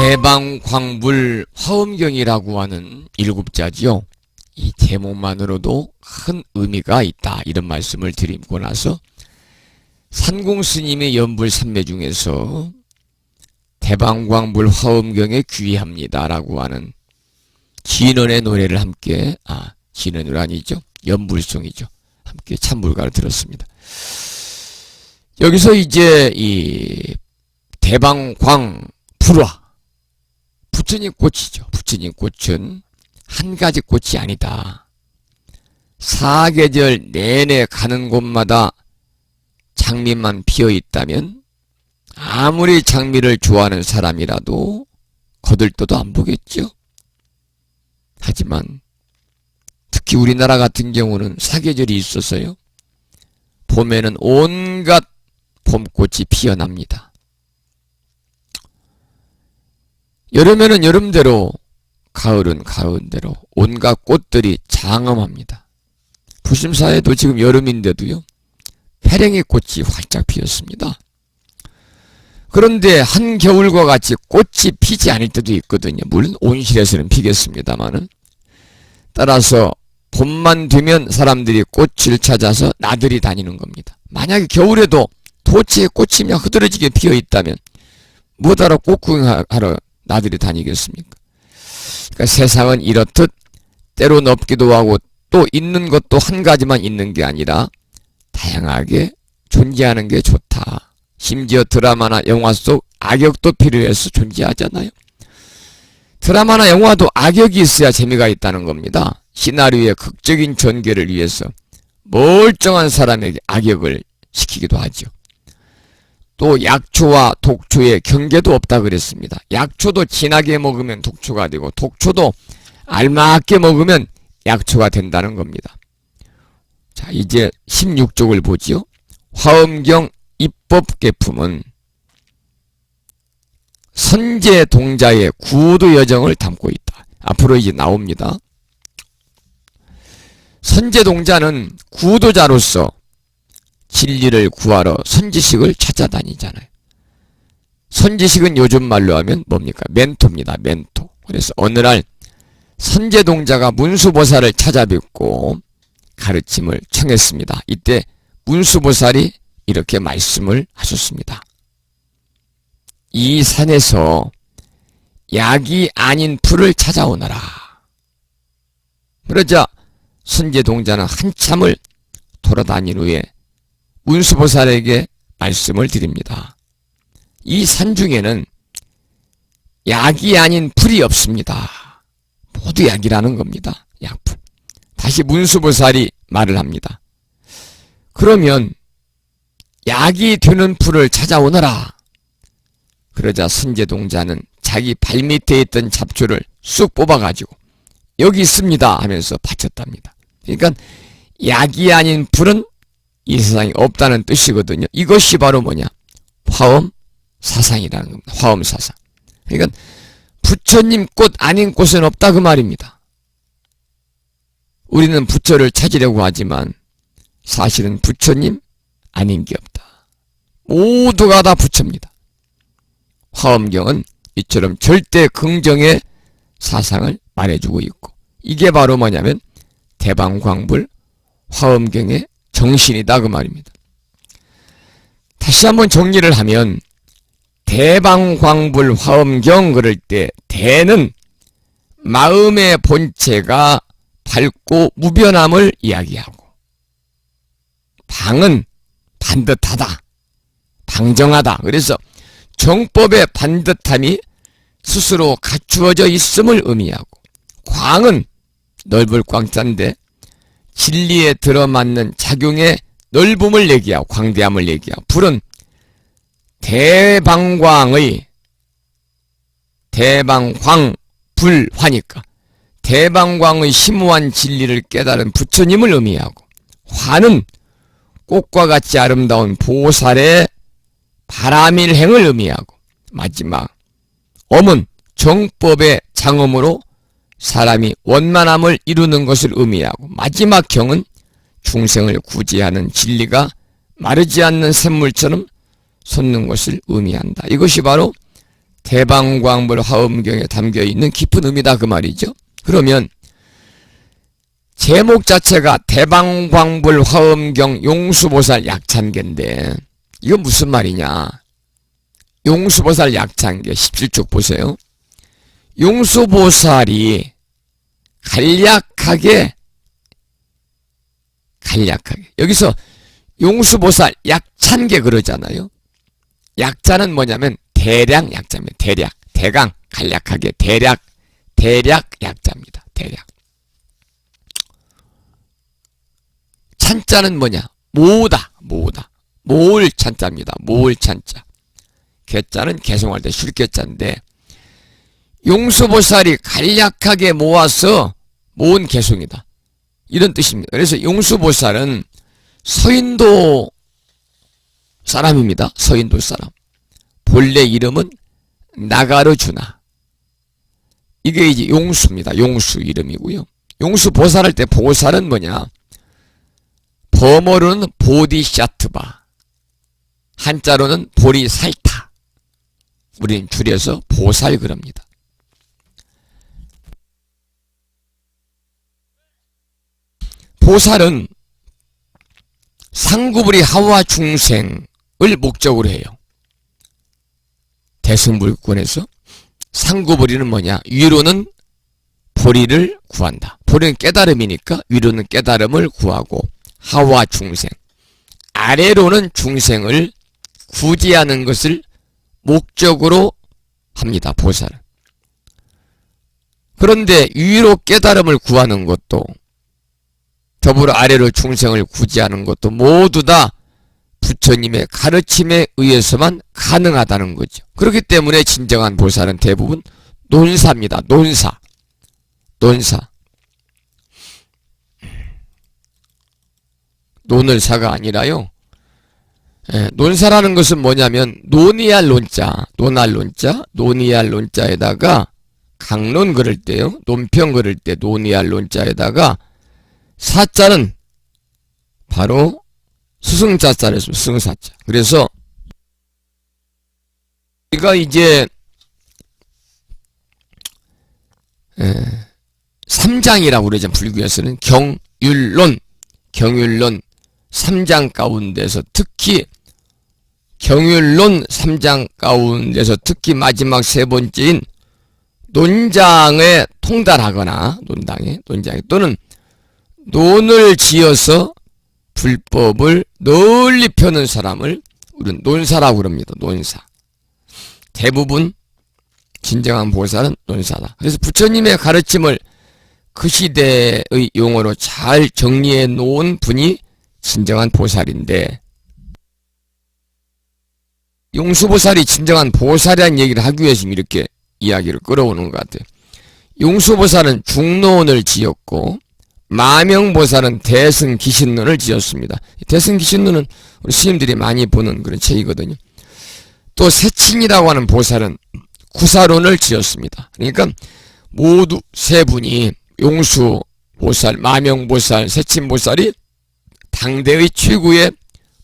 Speaker 1: 대방광불 화엄경이라고 하는 7자지요. 이 제목만으로도 큰 의미가 있다, 이런 말씀을 드리고 나서 산공스님의 연불 3매 중에서 대방광불 화엄경에 귀합니다 라고 하는 진원의 노래를 함께, 진원의 노래 아니죠, 연불송이죠, 함께 찬불가를 들었습니다. 여기서 이제 이 대방광 불화, 부처님 꽃이죠. 부처님 꽃은 한 가지 꽃이 아니다. 사계절 내내 가는 곳마다 장미만 피어 있다면 아무리 장미를 좋아하는 사람이라도 거들떠도 안 보겠죠. 하지만 특히 우리나라 같은 경우는 사계절이 있어서요, 봄에는 온갖 봄꽃이 피어납니다. 여름에는 여름대로, 가을은 가을대로 온갖 꽃들이 장엄합니다. 부심사에도 지금 여름인데도요, 페랭이 꽃이 활짝 피었습니다. 그런데 한겨울과 같이 꽃이 피지 않을 때도 있거든요. 물론 온실에서는 피겠습니다만은. 따라서 봄만 되면 사람들이 꽃을 찾아서 나들이 다니는 겁니다. 만약에 겨울에도 토치에 꽃이 그냥 흐드러지게 피어 있다면 뭐하러 꽃구경하러 나들이 다니겠습니까? 그러니까 세상은 이렇듯 때론 없기도 하고 또 있는 것도 한 가지만 있는 게 아니라 다양하게 존재하는 게 좋다. 심지어 드라마나 영화 속 악역도 필요해서 존재하잖아요. 드라마나 영화도 악역이 있어야 재미가 있다는 겁니다. 시나리오의 극적인 전개를 위해서 멀쩡한 사람에게 악역을 시키기도 하죠. 또 약초와 독초의 경계도 없다 그랬습니다. 약초도 진하게 먹으면 독초가 되고 독초도 알맞게 먹으면 약초가 된다는 겁니다. 자, 이제 16쪽을 보지요. 화엄경 입법계품은 선제동자의 구도 여정을 담고 있다. 앞으로 이제 나옵니다. 선제동자는 구도자로서 진리를 구하러 선지식을 찾아다니잖아요. 선지식은 요즘 말로 하면 뭡니까? 멘토입니다. 멘토. 그래서 어느 날 선제동자가 문수보살을 찾아뵙고 가르침을 청했습니다. 이때 문수보살이 이렇게 말씀을 하셨습니다. 이 산에서 약이 아닌 풀을 찾아오너라. 그러자 선제동자는 한참을 돌아다닌 후에 문수보살에게 말씀을 드립니다. 이 산 중에는 약이 아닌 풀이 없습니다. 모두 약이라는 겁니다. 약풀. 다시 문수보살이 말을 합니다. 그러면 약이 되는 풀을 찾아오너라. 그러자 선제동자는 자기 발밑에 있던 잡초를 쑥 뽑아가지고 여기 있습니다 하면서 바쳤답니다. 그러니까 약이 아닌 풀은 이 세상에 없다는 뜻이거든요. 이것이 바로 뭐냐? 화엄사상이라는 겁니다. 화엄사상. 그러니까 부처님 꽃 아닌 꽃은 없다 그 말입니다. 우리는 부처를 찾으려고 하지만 사실은 부처님 아닌 게 없다. 모두가 다 부처입니다. 화엄경은 이처럼 절대 긍정의 사상을 말해주고 있고, 이게 바로 뭐냐면 대방광불 화엄경의 정신이다 그 말입니다. 다시 한번 정리를 하면 대방광불 화엄경 그럴 때 대는 마음의 본체가 밝고 무변함을 이야기하고, 방은 반듯하다, 방정하다. 그래서 정법의 반듯함이 스스로 갖추어져 있음을 의미하고, 광은 넓을 광자인데 진리에 들어맞는 작용의 넓음을 얘기하고 광대함을 얘기하고, 불은 대방광의 대방광불화니까 대방광의 심오한 진리를 깨달은 부처님을 의미하고, 화는 꽃과 같이 아름다운 보살의 바라밀행을 의미하고, 마지막 엄은 정법의 장엄으로 사람이 원만함을 이루는 것을 의미하고, 마지막 경은 중생을 구제하는 진리가 마르지 않는 샘물처럼 솟는 것을 의미한다. 이것이 바로 대방광불 화엄경에 담겨있는 깊은 의미다 그 말이죠. 그러면 제목 자체가 대방광불 화엄경 용수보살 약찬계인데 이건 무슨 말이냐. 용수보살 약찬계 17쪽 보세요. 용수보살이 간략하게 여기서 용수보살 약찬계 그러잖아요. 약자는 뭐냐면 대량 약자입니다. 대강 간략하게 대략 약자입니다. 대략. 찬자는 뭐냐? 모으다. 모을 찬자입니다. 모을 찬자. 개자는 개송할 때 쉴개자인데 용수보살이 간략하게 모아서 모은 개송이다. 이런 뜻입니다. 그래서 용수보살은 서인도 사람입니다. 서인도 사람. 본래 이름은 나가르주나. 이게 이제 용수입니다. 용수 이름이고요. 용수 보살할 때 보살은 뭐냐? 범어로는 보디샤트바. 한자로는 보리살타. 우리는 줄여서 보살 그럽니다. 보살은 상구불이 하와 중생을 목적으로 해요. 대승불권에서 상구불이는 뭐냐? 위로는 보리를 구한다. 보리는 깨달음이니까 위로는 깨달음을 구하고 하와 중생, 아래로는 중생을 구제하는 것을 목적으로 합니다. 보살은. 그런데 위로 깨달음을 구하는 것도 더불어 아래로 중생을 구제하는 것도 모두 다 부처님의 가르침에 의해서만 가능하다는 거죠. 그렇기 때문에 진정한 보살은 대부분 논사입니다. 논사. 논을 사가 아니라요. 논사라는 것은 뭐냐면 논의할 논자, 논의할 논자에다가 강론 그럴 때요. 논평 그럴 때 논의할 논자에다가 사자는 바로 스승자자를 했습니다. 스승사자. 그래서 우리가 이제 3장이라고 그러죠. 불교에서는 경율론 3장 가운데서 특히 경율론 3장 가운데서 특히 마지막 세 번째인 논장에 통달하거나 논장에 또는 논을 지어서 불법을 널리 펴는 사람을 우리는 논사라고 그럽니다. 논사. 대부분 진정한 보살은 논사다. 그래서 부처님의 가르침을 그 시대의 용어로 잘 정리해 놓은 분이 진정한 보살인데, 용수보살이 진정한 보살이라는 얘기를 하기 위해서 이렇게 이야기를 끌어오는 것 같아요. 용수보살은 중론을 지었고 마명보살은 대승기신론을 지었습니다. 대승기신론은 우리 스님들이 많이 보는 그런 책이거든요. 또 세친이라고 하는 보살은 구사론을 지었습니다. 그러니까 모두 세 분이 용수보살, 마명보살, 세친보살이 당대의 최고의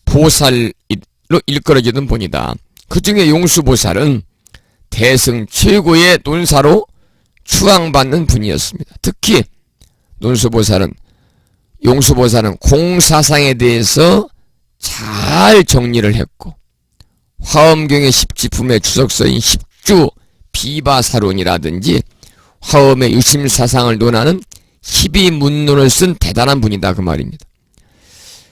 Speaker 1: 보살로 일컬어지는 분이다. 그 중에 용수보살은 대승 최고의 논사로 추앙받는 분이었습니다. 특히 용수보살은 공사상에 대해서 잘 정리를 했고 화엄경의 10지품의 주석서인 10주 비바사론이라든지 화엄의 유심사상을 논하는 12문론을 쓴 대단한 분이다 그 말입니다.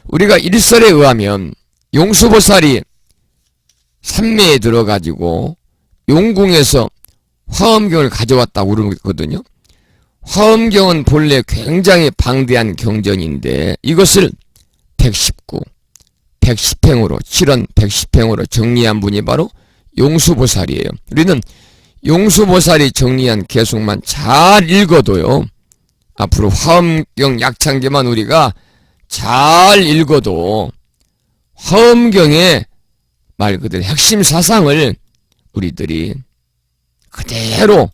Speaker 1: 우리가 일설에 의하면 용수보살이 산매에 들어가지고 용궁에서 화엄경을 가져왔다고 그러거든요. 화엄경은 본래 굉장히 방대한 경전인데 이것을 119, 110행으로 7원 110행으로 정리한 분이 바로 용수보살이에요. 우리는 용수보살이 정리한 개송만 잘 읽어도요, 앞으로 화엄경 약창계만 우리가 잘 읽어도 화엄경의 말 그대로 핵심 사상을 우리들이 그대로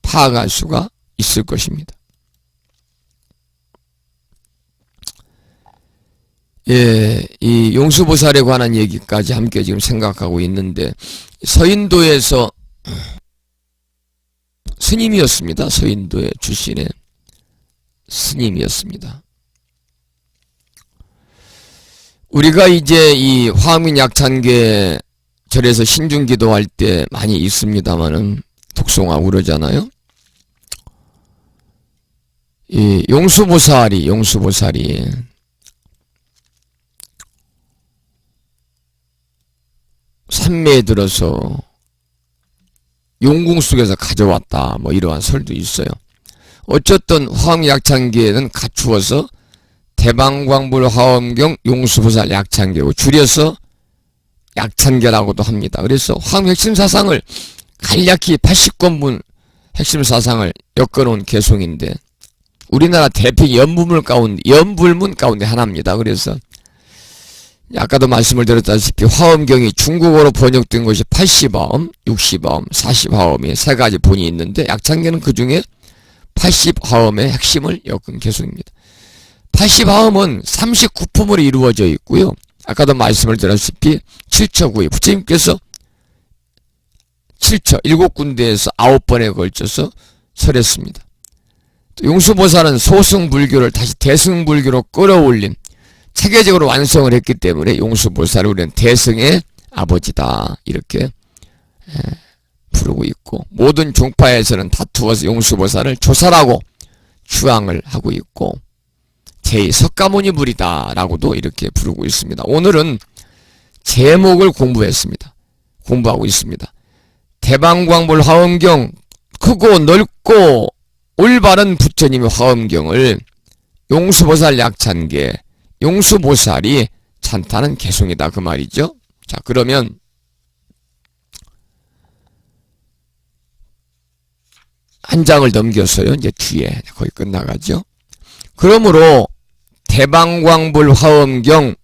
Speaker 1: 파악할 수가 있을 것입니다. 예, 이 용수보살에 관한 얘기까지 함께 지금 생각하고 있는데, 서인도에서 스님이었습니다. 서인도의 출신의 스님이었습니다. 우리가 이제 이 화엄경약찬계 절에서 신중기도할 때 많이 있습니다만은 독송하고 그러잖아요. 이 용수보살이 산매에 들어서 용궁 속에서 가져왔다 뭐 이러한 설도 있어요. 어쨌든 화엄약찬계는 갖추어서 대방광불 화엄경 용수보살 약찬계고 줄여서 약찬계라고도 합니다. 그래서 화엄 핵심 사상을 간략히 80권분 핵심 사상을 엮어놓은 개송인데 우리나라 대표 연불문 가운데 하나입니다. 그래서 아까도 말씀을 드렸다시피 화엄경이 중국어로 번역된 것이 80화엄, 60화엄, 40화엄이 세 가지 본이 있는데 약찬계는 그 중에 80화엄의 핵심을 엮은 개송입니다. 80화엄은 39품으로 이루어져 있고요. 아까도 말씀을 드렸다시피 7처구에 부처님께서 7처 7군데에서 9번에 걸쳐서 설했습니다. 용수보살은 소승불교를 다시 대승불교로 끌어올린 체계적으로 완성을 했기 때문에 용수보살을 우리는 대승의 아버지다 이렇게 부르고 있고, 모든 종파에서는 다투어서 용수보살을 조사라고 추앙을 하고 있고 제2석가모니불이다 라고도 이렇게 부르고 있습니다. 오늘은 제목을 공부하고 있습니다. 대방광불 화엄경, 크고 넓고 올바른 부처님의 화엄경을 용수보살 약찬계, 용수보살이 찬타는 개송이다 그 말이죠. 자, 그러면 한 장을 넘겨서요. 이제 뒤에 거의 끝나가죠. 그러므로 대방광불 화엄경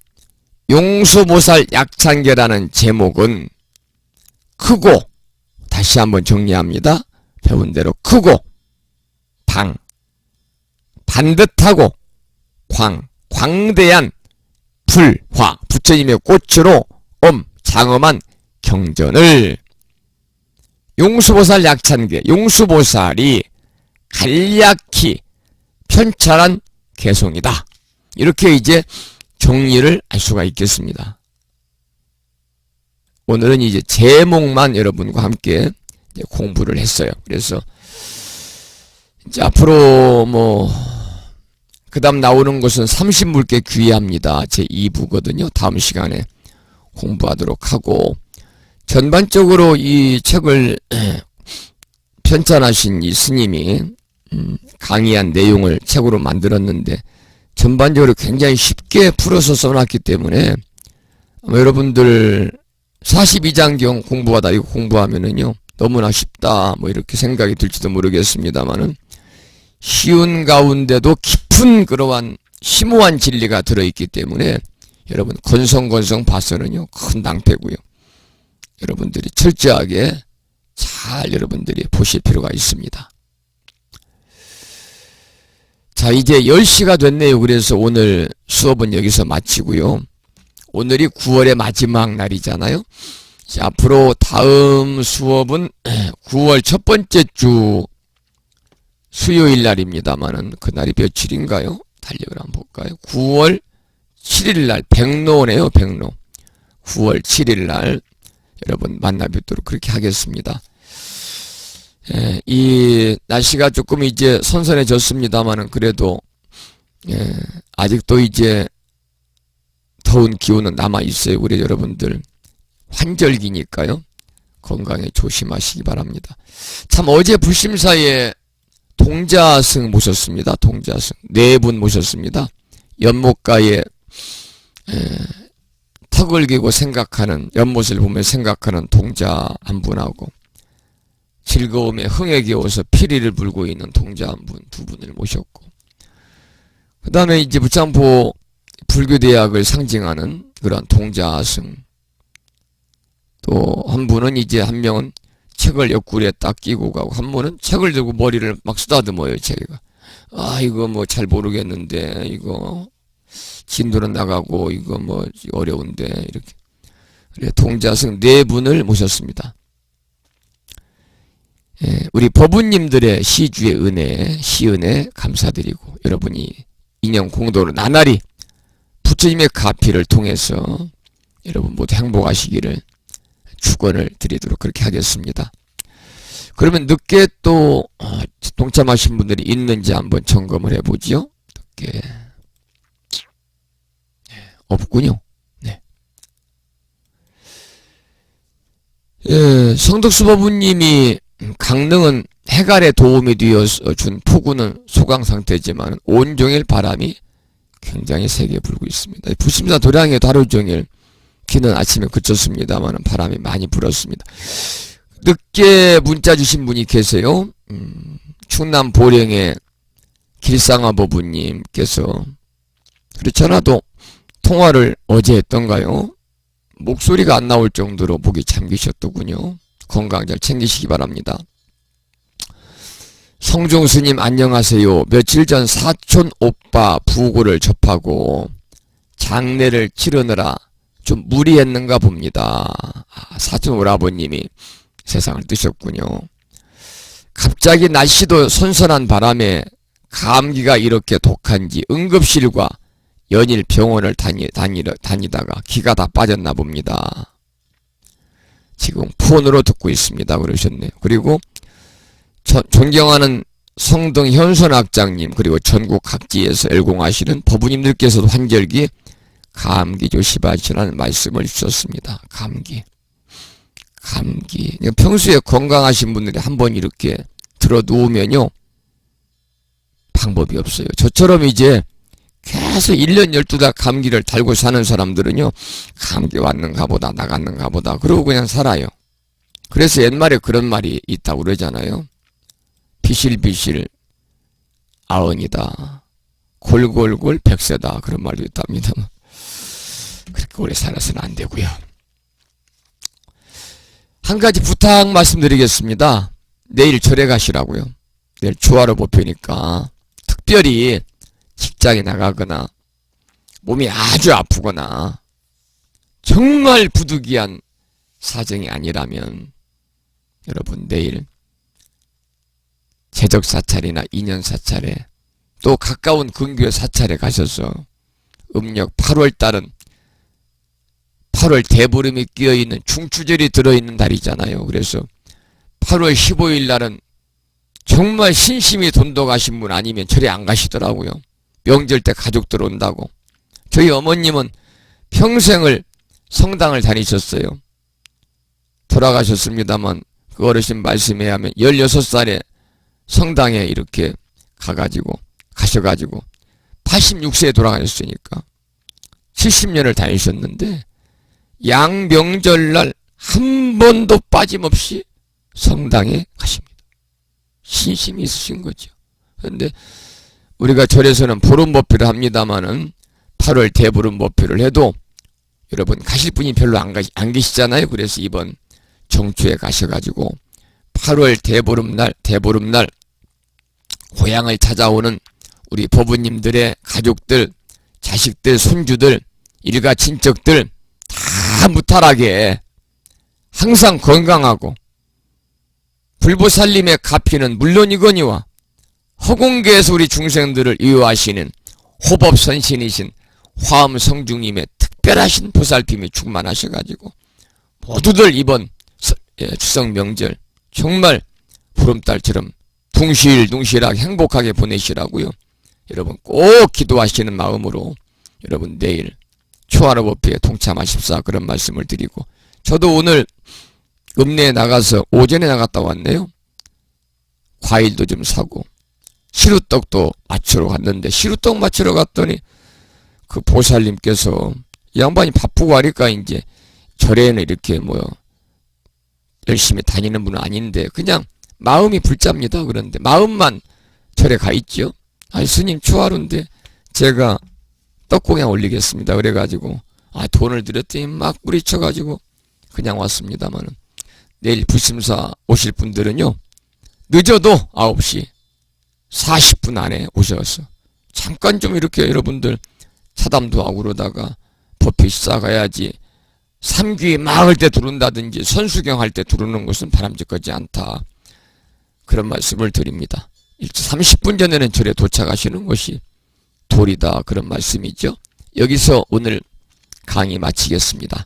Speaker 1: 용수보살 약찬계라는 제목은 크고, 다시 한번 정리합니다. 배운 대로 크고, 반듯하고, 광대한 불화, 부처님의 꽃으로 장엄한 경전을 용수보살 약찬계, 용수보살이 간략히 편찬한 개송이다. 이렇게 이제 정리를 할 수가 있겠습니다. 오늘은 이제 제목만 여러분과 함께 이제 공부를 했어요. 그래서 이제 앞으로 그 다음 나오는 것은 30물개 귀의합니다. 제2부거든요. 다음 시간에 공부하도록 하고, 전반적으로 이 책을 편찬하신 이 스님이 강의한 내용을 책으로 만들었는데 전반적으로 굉장히 쉽게 풀어서 써놨기 때문에 여러분들 42장경 공부하다 이거 공부하면은요 너무나 쉽다 이렇게 생각이 들지도 모르겠습니다만은, 쉬운 가운데도 깊은 그러한 심오한 진리가 들어있기 때문에 여러분 건성건성 봐서는요 큰 낭패고요. 여러분들이 철저하게 잘 여러분들이 보실 필요가 있습니다. 자, 이제 10시가 됐네요. 그래서 오늘 수업은 여기서 마치고요. 오늘이 9월의 마지막 날이잖아요. 자, 앞으로 다음 수업은 9월 첫 번째 주 수요일 날입니다만은 그날이 며칠인가요? 달력을 한번 볼까요? 9월 7일 날 백로네요. 백로. 9월 7일 날 여러분 만나 뵙도록 그렇게 하겠습니다. 이 날씨가 조금 이제 선선해졌습니다만은 그래도 아직도 이제 더운 기운은 남아 있어요. 우리 여러분들 환절기니까요. 건강에 조심하시기 바랍니다. 참 어제 불심사에 동자승 모셨습니다. 동자승 4분 모셨습니다. 연못가에 턱을 기고 생각하는, 연못을 보며 생각하는 동자 한 분하고 즐거움에 흥에 겨워서 피리를 불고 있는 동자 한 분, 2분을 모셨고, 그 다음에 이제 부창포 불교대학을 상징하는 그런 동자승, 또 한 분은 이제 한 명은 책을 옆구리에 딱 끼고 가고, 한 분은 책을 들고 머리를 막 쓰다듬어요. 제가 이거 잘 모르겠는데 이거 진도는 나가고 이거 어려운데 이렇게. 그래 동자승 4분을 모셨습니다. 우리 법부님들의 시주의 은혜, 시은혜 감사드리고 여러분이 인연 공도로 나날이 부처님의 가피를 통해서 여러분 모두 행복하시기를 축원을 드리도록 그렇게 하겠습니다. 그러면 늦게 또 동참하신 분들이 있는지 한번 점검을 해보지요. 늦게 없군요. 네. 성덕수 법부님이 강릉은 해갈에 도움이 되어 준 폭우는 소강 상태지만 온종일 바람이 굉장히 세게 불고 있습니다. 부심사 도량에도 하루 종일 비는 아침에 그쳤습니다만 바람이 많이 불었습니다. 늦게 문자 주신 분이 계세요. 충남 보령의 길상아 법부님께서 그렇지 않아도 통화를 어제 했던가요? 목소리가 안 나올 정도로 목이 잠기셨더군요. 건강 잘 챙기시기 바랍니다. 성종스님 안녕하세요. 며칠 전 사촌 오빠 부고를 접하고 장례를 치르느라 좀 무리했는가 봅니다. 사촌 오라버님이 세상을 뜨셨군요. 갑자기 날씨도 선선한 바람에 감기가 이렇게 독한지 응급실과 연일 병원을 다니다가 기가 다 빠졌나 봅니다. 지금 폰으로 듣고 있습니다. 그러셨네요. 그리고 존경하는 성등 현선학장님 그리고 전국 각지에서 열공하시는 법부님들께서도 환절기 감기 조심하시라는 말씀을 주셨습니다. 감기. 평소에 건강하신 분들이 한번 이렇게 들어 누우면요 방법이 없어요. 저처럼 이제 계속 1년 12달 감기를 달고 사는 사람들은요 감기 왔는가 보다 나갔는가 보다 그러고 그냥 살아요. 그래서 옛말에 그런 말이 있다고 그러잖아요. 비실비실 아흔이다 골골골 백세다 그런 말도 있답니다. 그렇게 오래 살아서는 안 되고요. 한 가지 부탁 말씀드리겠습니다. 내일 절에 가시라고요. 내일 주화로 뽑히니까 특별히 직장에 나가거나 몸이 아주 아프거나 정말 부득이한 사정이 아니라면 여러분 내일 제적 사찰이나 인연 사찰에 또 가까운 근교의 사찰에 가셔서 음력 8월달은 8월 대보름이 끼어있는 중추절이 들어있는 달이잖아요. 그래서 8월 15일 날은 정말 신심이 돈독하신 분 아니면 절에 안 가시더라고요. 명절 때 가족들 온다고. 저희 어머님은 평생을 성당을 다니셨어요. 돌아가셨습니다만 그 어르신 말씀에 하면 16살에 성당에 이렇게 가셔가지고 86세에 돌아가셨으니까 70년을 다니셨는데 양명절날 한 번도 빠짐없이 성당에 가십니다. 신심이 있으신 거죠. 그런데 우리가 절에서는 보름법회를 합니다마는 8월 대보름법회를 해도 여러분 가실 분이 별로 안 계시잖아요. 그래서 이번 정초에 가셔가지고 8월 대보름날 고향을 찾아오는 우리 법부님들의 가족들, 자식들, 손주들, 일가 친척들 다 무탈하게 항상 건강하고 불보살님의 가피는 물론이거니와 허공계에서 우리 중생들을 유효하시는 호법선신이신 화엄성중님의 특별하신 보살핌이 충만하셔가지고 모두들 이번 추석 명절 정말 보름달처럼 둥실둥실하게 행복하게 보내시라고요. 여러분 꼭 기도하시는 마음으로 여러분 내일 초하루법회에 동참하십사 그런 말씀을 드리고 저도 오늘 읍내에 나가서 오전에 나갔다 왔네요. 과일도 좀 사고 시루떡도 맞추러 갔는데 시루떡 맞추러 갔더니 그 보살님께서 이 양반이 바쁘고 하니까 이제 절에는 이렇게 열심히 다니는 분은 아닌데 그냥 마음이 불잡니다. 그런데 마음만 절에 가 있죠. 아니 스님 추하루인데 제가 떡공양 올리겠습니다. 그래가지고 돈을 들였더니 막 뿌리쳐가지고 그냥 왔습니다만은 내일 부심사 오실 분들은요 늦어도 9시 40분 안에 오셔서 잠깐 좀 이렇게 여러분들 차담도 하고 그러다가 법회 시작해야지 삼귀 막을 때 두른다든지 선수경 할 때 두르는 것은 바람직하지 않다. 그런 말씀을 드립니다. 30분 전에는 절에 도착하시는 것이 도리다, 그런 말씀이죠. 여기서 오늘 강의 마치겠습니다.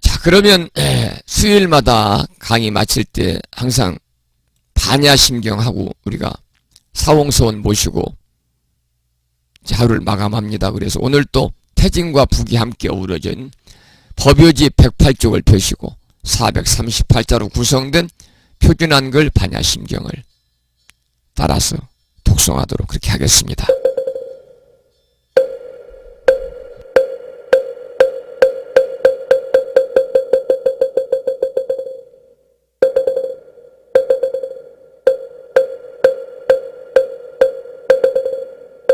Speaker 1: 자, 그러면 수요일마다 강의 마칠 때 항상 반야심경하고 우리가 사홍서원 모시고 하루를 마감합니다. 그래서 오늘 또 태진과 북이 함께 어우러진 법요지 108쪽을 펴시고 438자로 구성된 표준한글 반야심경을 따라서 독송하도록 그렇게 하겠습니다.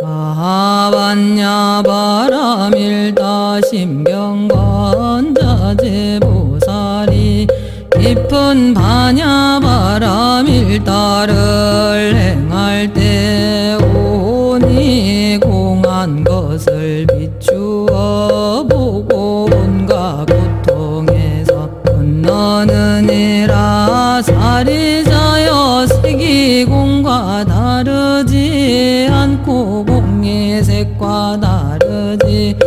Speaker 4: 아반야 바람일다 심경관자제보살이 깊은 반야 바람일다를 행할 때 오니 공한 것을 비추어 보고 온갖 고통에서 건너느니라. 사리자여 색이공과 다르지 않고 공의 색과 다르지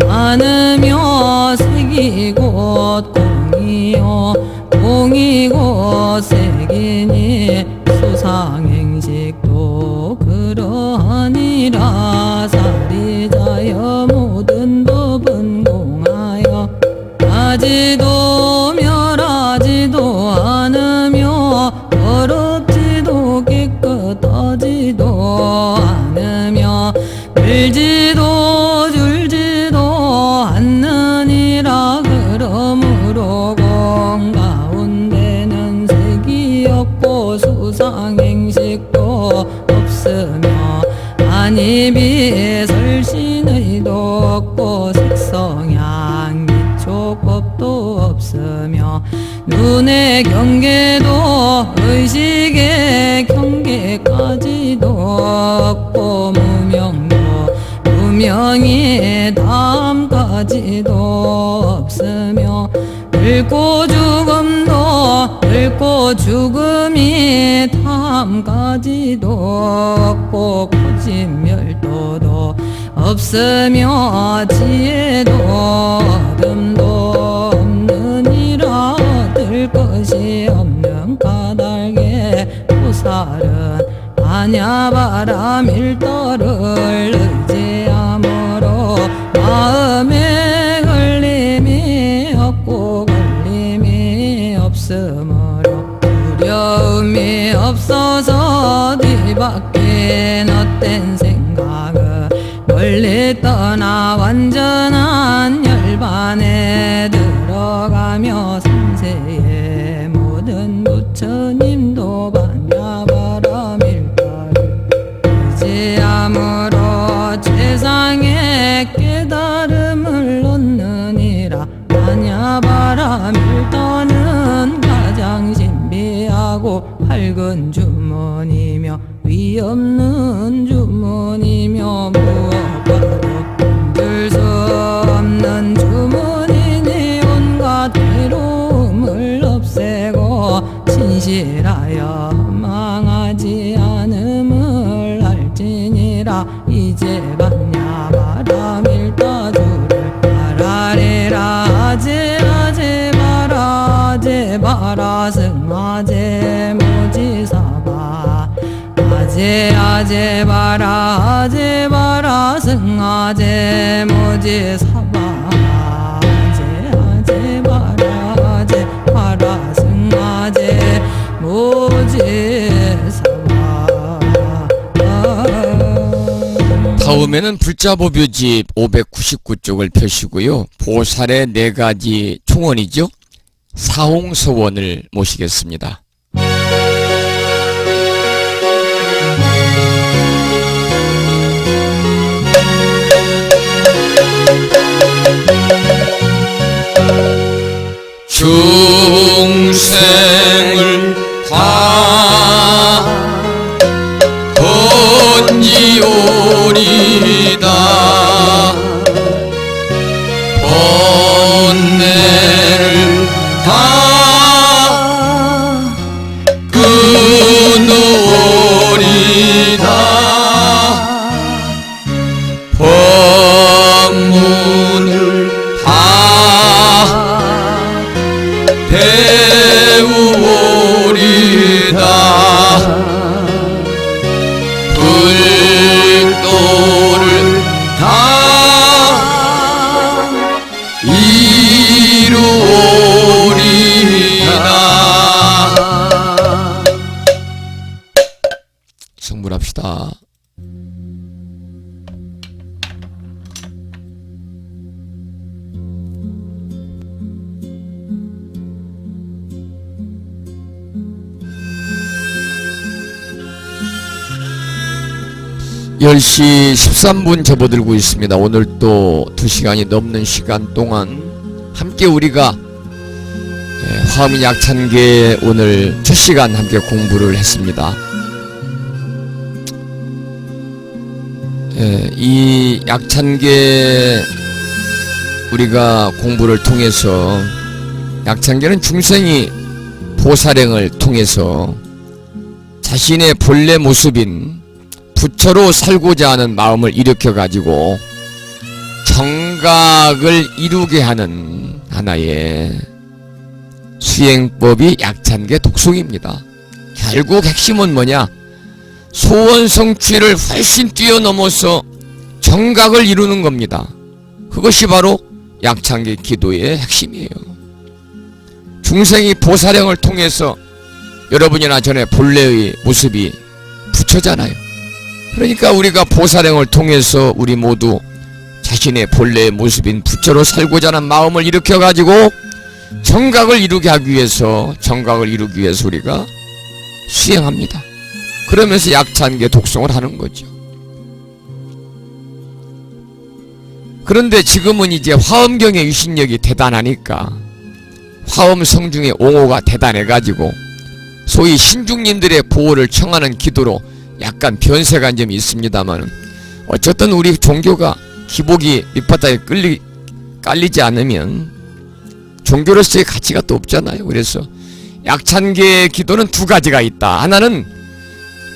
Speaker 4: 않으며 색이 곧 공이요 공이 곧 색이니 수상행식도 그러하니라. 사리자여 모든 법은 공하여 하지도 멸하지도 않으며 더럽지도 깨끗하지도 않으며 들지도 줄지도 않느니라. 그러므로 공 가운데는 색이 없고 수상행식도 없으며 안입이 설신의도 없고 색성향 기초법도 없으며 눈의 경계도 의식의 경계까지도 없고 무명도 무명이 다음까지도 없으며 늙고 죽음이 다음까지도 없고 고집멸도도 없으며 지혜도 어둠도 없느니라. 얻을 것이 없는 까닭에 보살은 반야바람일도를 의지함으로 마음에 걸림이 없고 걸림이 없으므로 두려움이 없어서 뒤바뀐 헛된 생각을 멀리 떠나 완전한 열반에 들어가며 삼세의 모든 부처님도 반야바람일도를 의지함으로 최상의 깨달음을 얻느니라. 반야바람일도는 가장 신비하고 밝은 주문이며 위없는 주문이며 무엇과도 힘들 수 없는 주문이니 온갖 괴로움을 없애고 진실하여 망하지 않음을 알지니라. 이제 반야바람일도주를 바라리라. 아제 바라 승아제 모지사바 아제 바라 승아제 모지사바 아제 바라 승아제 모지사바.
Speaker 1: 다음에는 불자보묘집 599쪽을 펴시고요. 보살의 4가지 총원이죠. 사홍서원을 모시겠습니다. 중생을 다 번지오리다. 번뇌를 다 10시 13분 접어들고 있습니다. 오늘 또 2시간이 넘는 시간 동안 함께 우리가 화엄 약찬계 오늘 첫 시간 함께 공부를 했습니다. 이 약찬계 우리가 공부를 통해서 약찬계는 중생이 보살행을 통해서 자신의 본래 모습인 부처로 살고자 하는 마음을 일으켜 가지고 정각을 이루게 하는 하나의 수행법이 약찬계 독송입니다. 결국 핵심은 뭐냐? 소원 성취를 훨씬 뛰어넘어서 정각을 이루는 겁니다. 그것이 바로 약찬계 기도의 핵심이에요. 중생이 보살행을 통해서 여러분이나 전에 본래의 모습이 부처잖아요. 그러니까 우리가 보살행을 통해서 우리 모두 자신의 본래의 모습인 부처로 살고자 하는 마음을 일으켜 가지고 정각을 이루게 하기 위해서 우리가 수행합니다. 그러면서 약찬계 독송을 하는 거죠. 그런데 지금은 이제 화엄경의 유신력이 대단하니까 화엄 성중의 옹호가 대단해가지고 소위 신중님들의 보호를 청하는 기도로 약간 변색한 점이 있습니다만 어쨌든 우리 종교가 기복이 밑바닥에 깔리지 않으면 종교로서의 가치가 또 없잖아요. 그래서 약찬계 기도는 두 가지가 있다. 하나는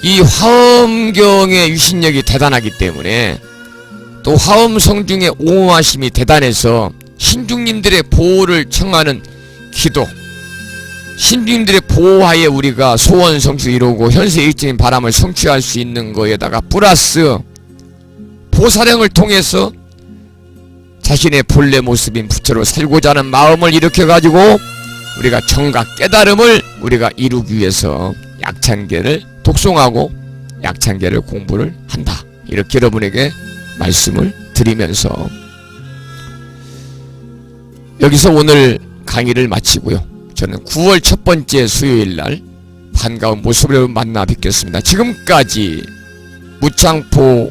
Speaker 1: 이 화엄경의 유신력이 대단하기 때문에 또 화엄 성중의 옹호하심이 대단해서 신중님들의 보호를 청하는 기도, 신중님들의 보호하에 우리가 소원 성취 이루고 현세 일적인 바람을 성취할 수 있는 거에다가 플러스 보살행을 통해서 자신의 본래 모습인 부처로 살고자 하는 마음을 일으켜 가지고 우리가 정각 깨달음을 우리가 이루기 위해서 약찬계를 독송하고 약찬계를 공부를 한다. 이렇게 여러분에게 말씀을 드리면서 여기서 오늘 강의를 마치고요. 저는 9월 첫 번째 수요일날 반가운 모습으로 만나 뵙겠습니다. 지금까지 무창포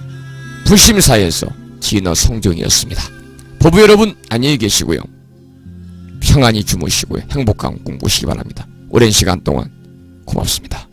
Speaker 1: 불심사에서 진어 성종이었습니다. 법부 여러분 안녕히 계시고요. 평안히 주무시고요. 행복한 꿈 꾸시기 바랍니다. 오랜 시간 동안 고맙습니다.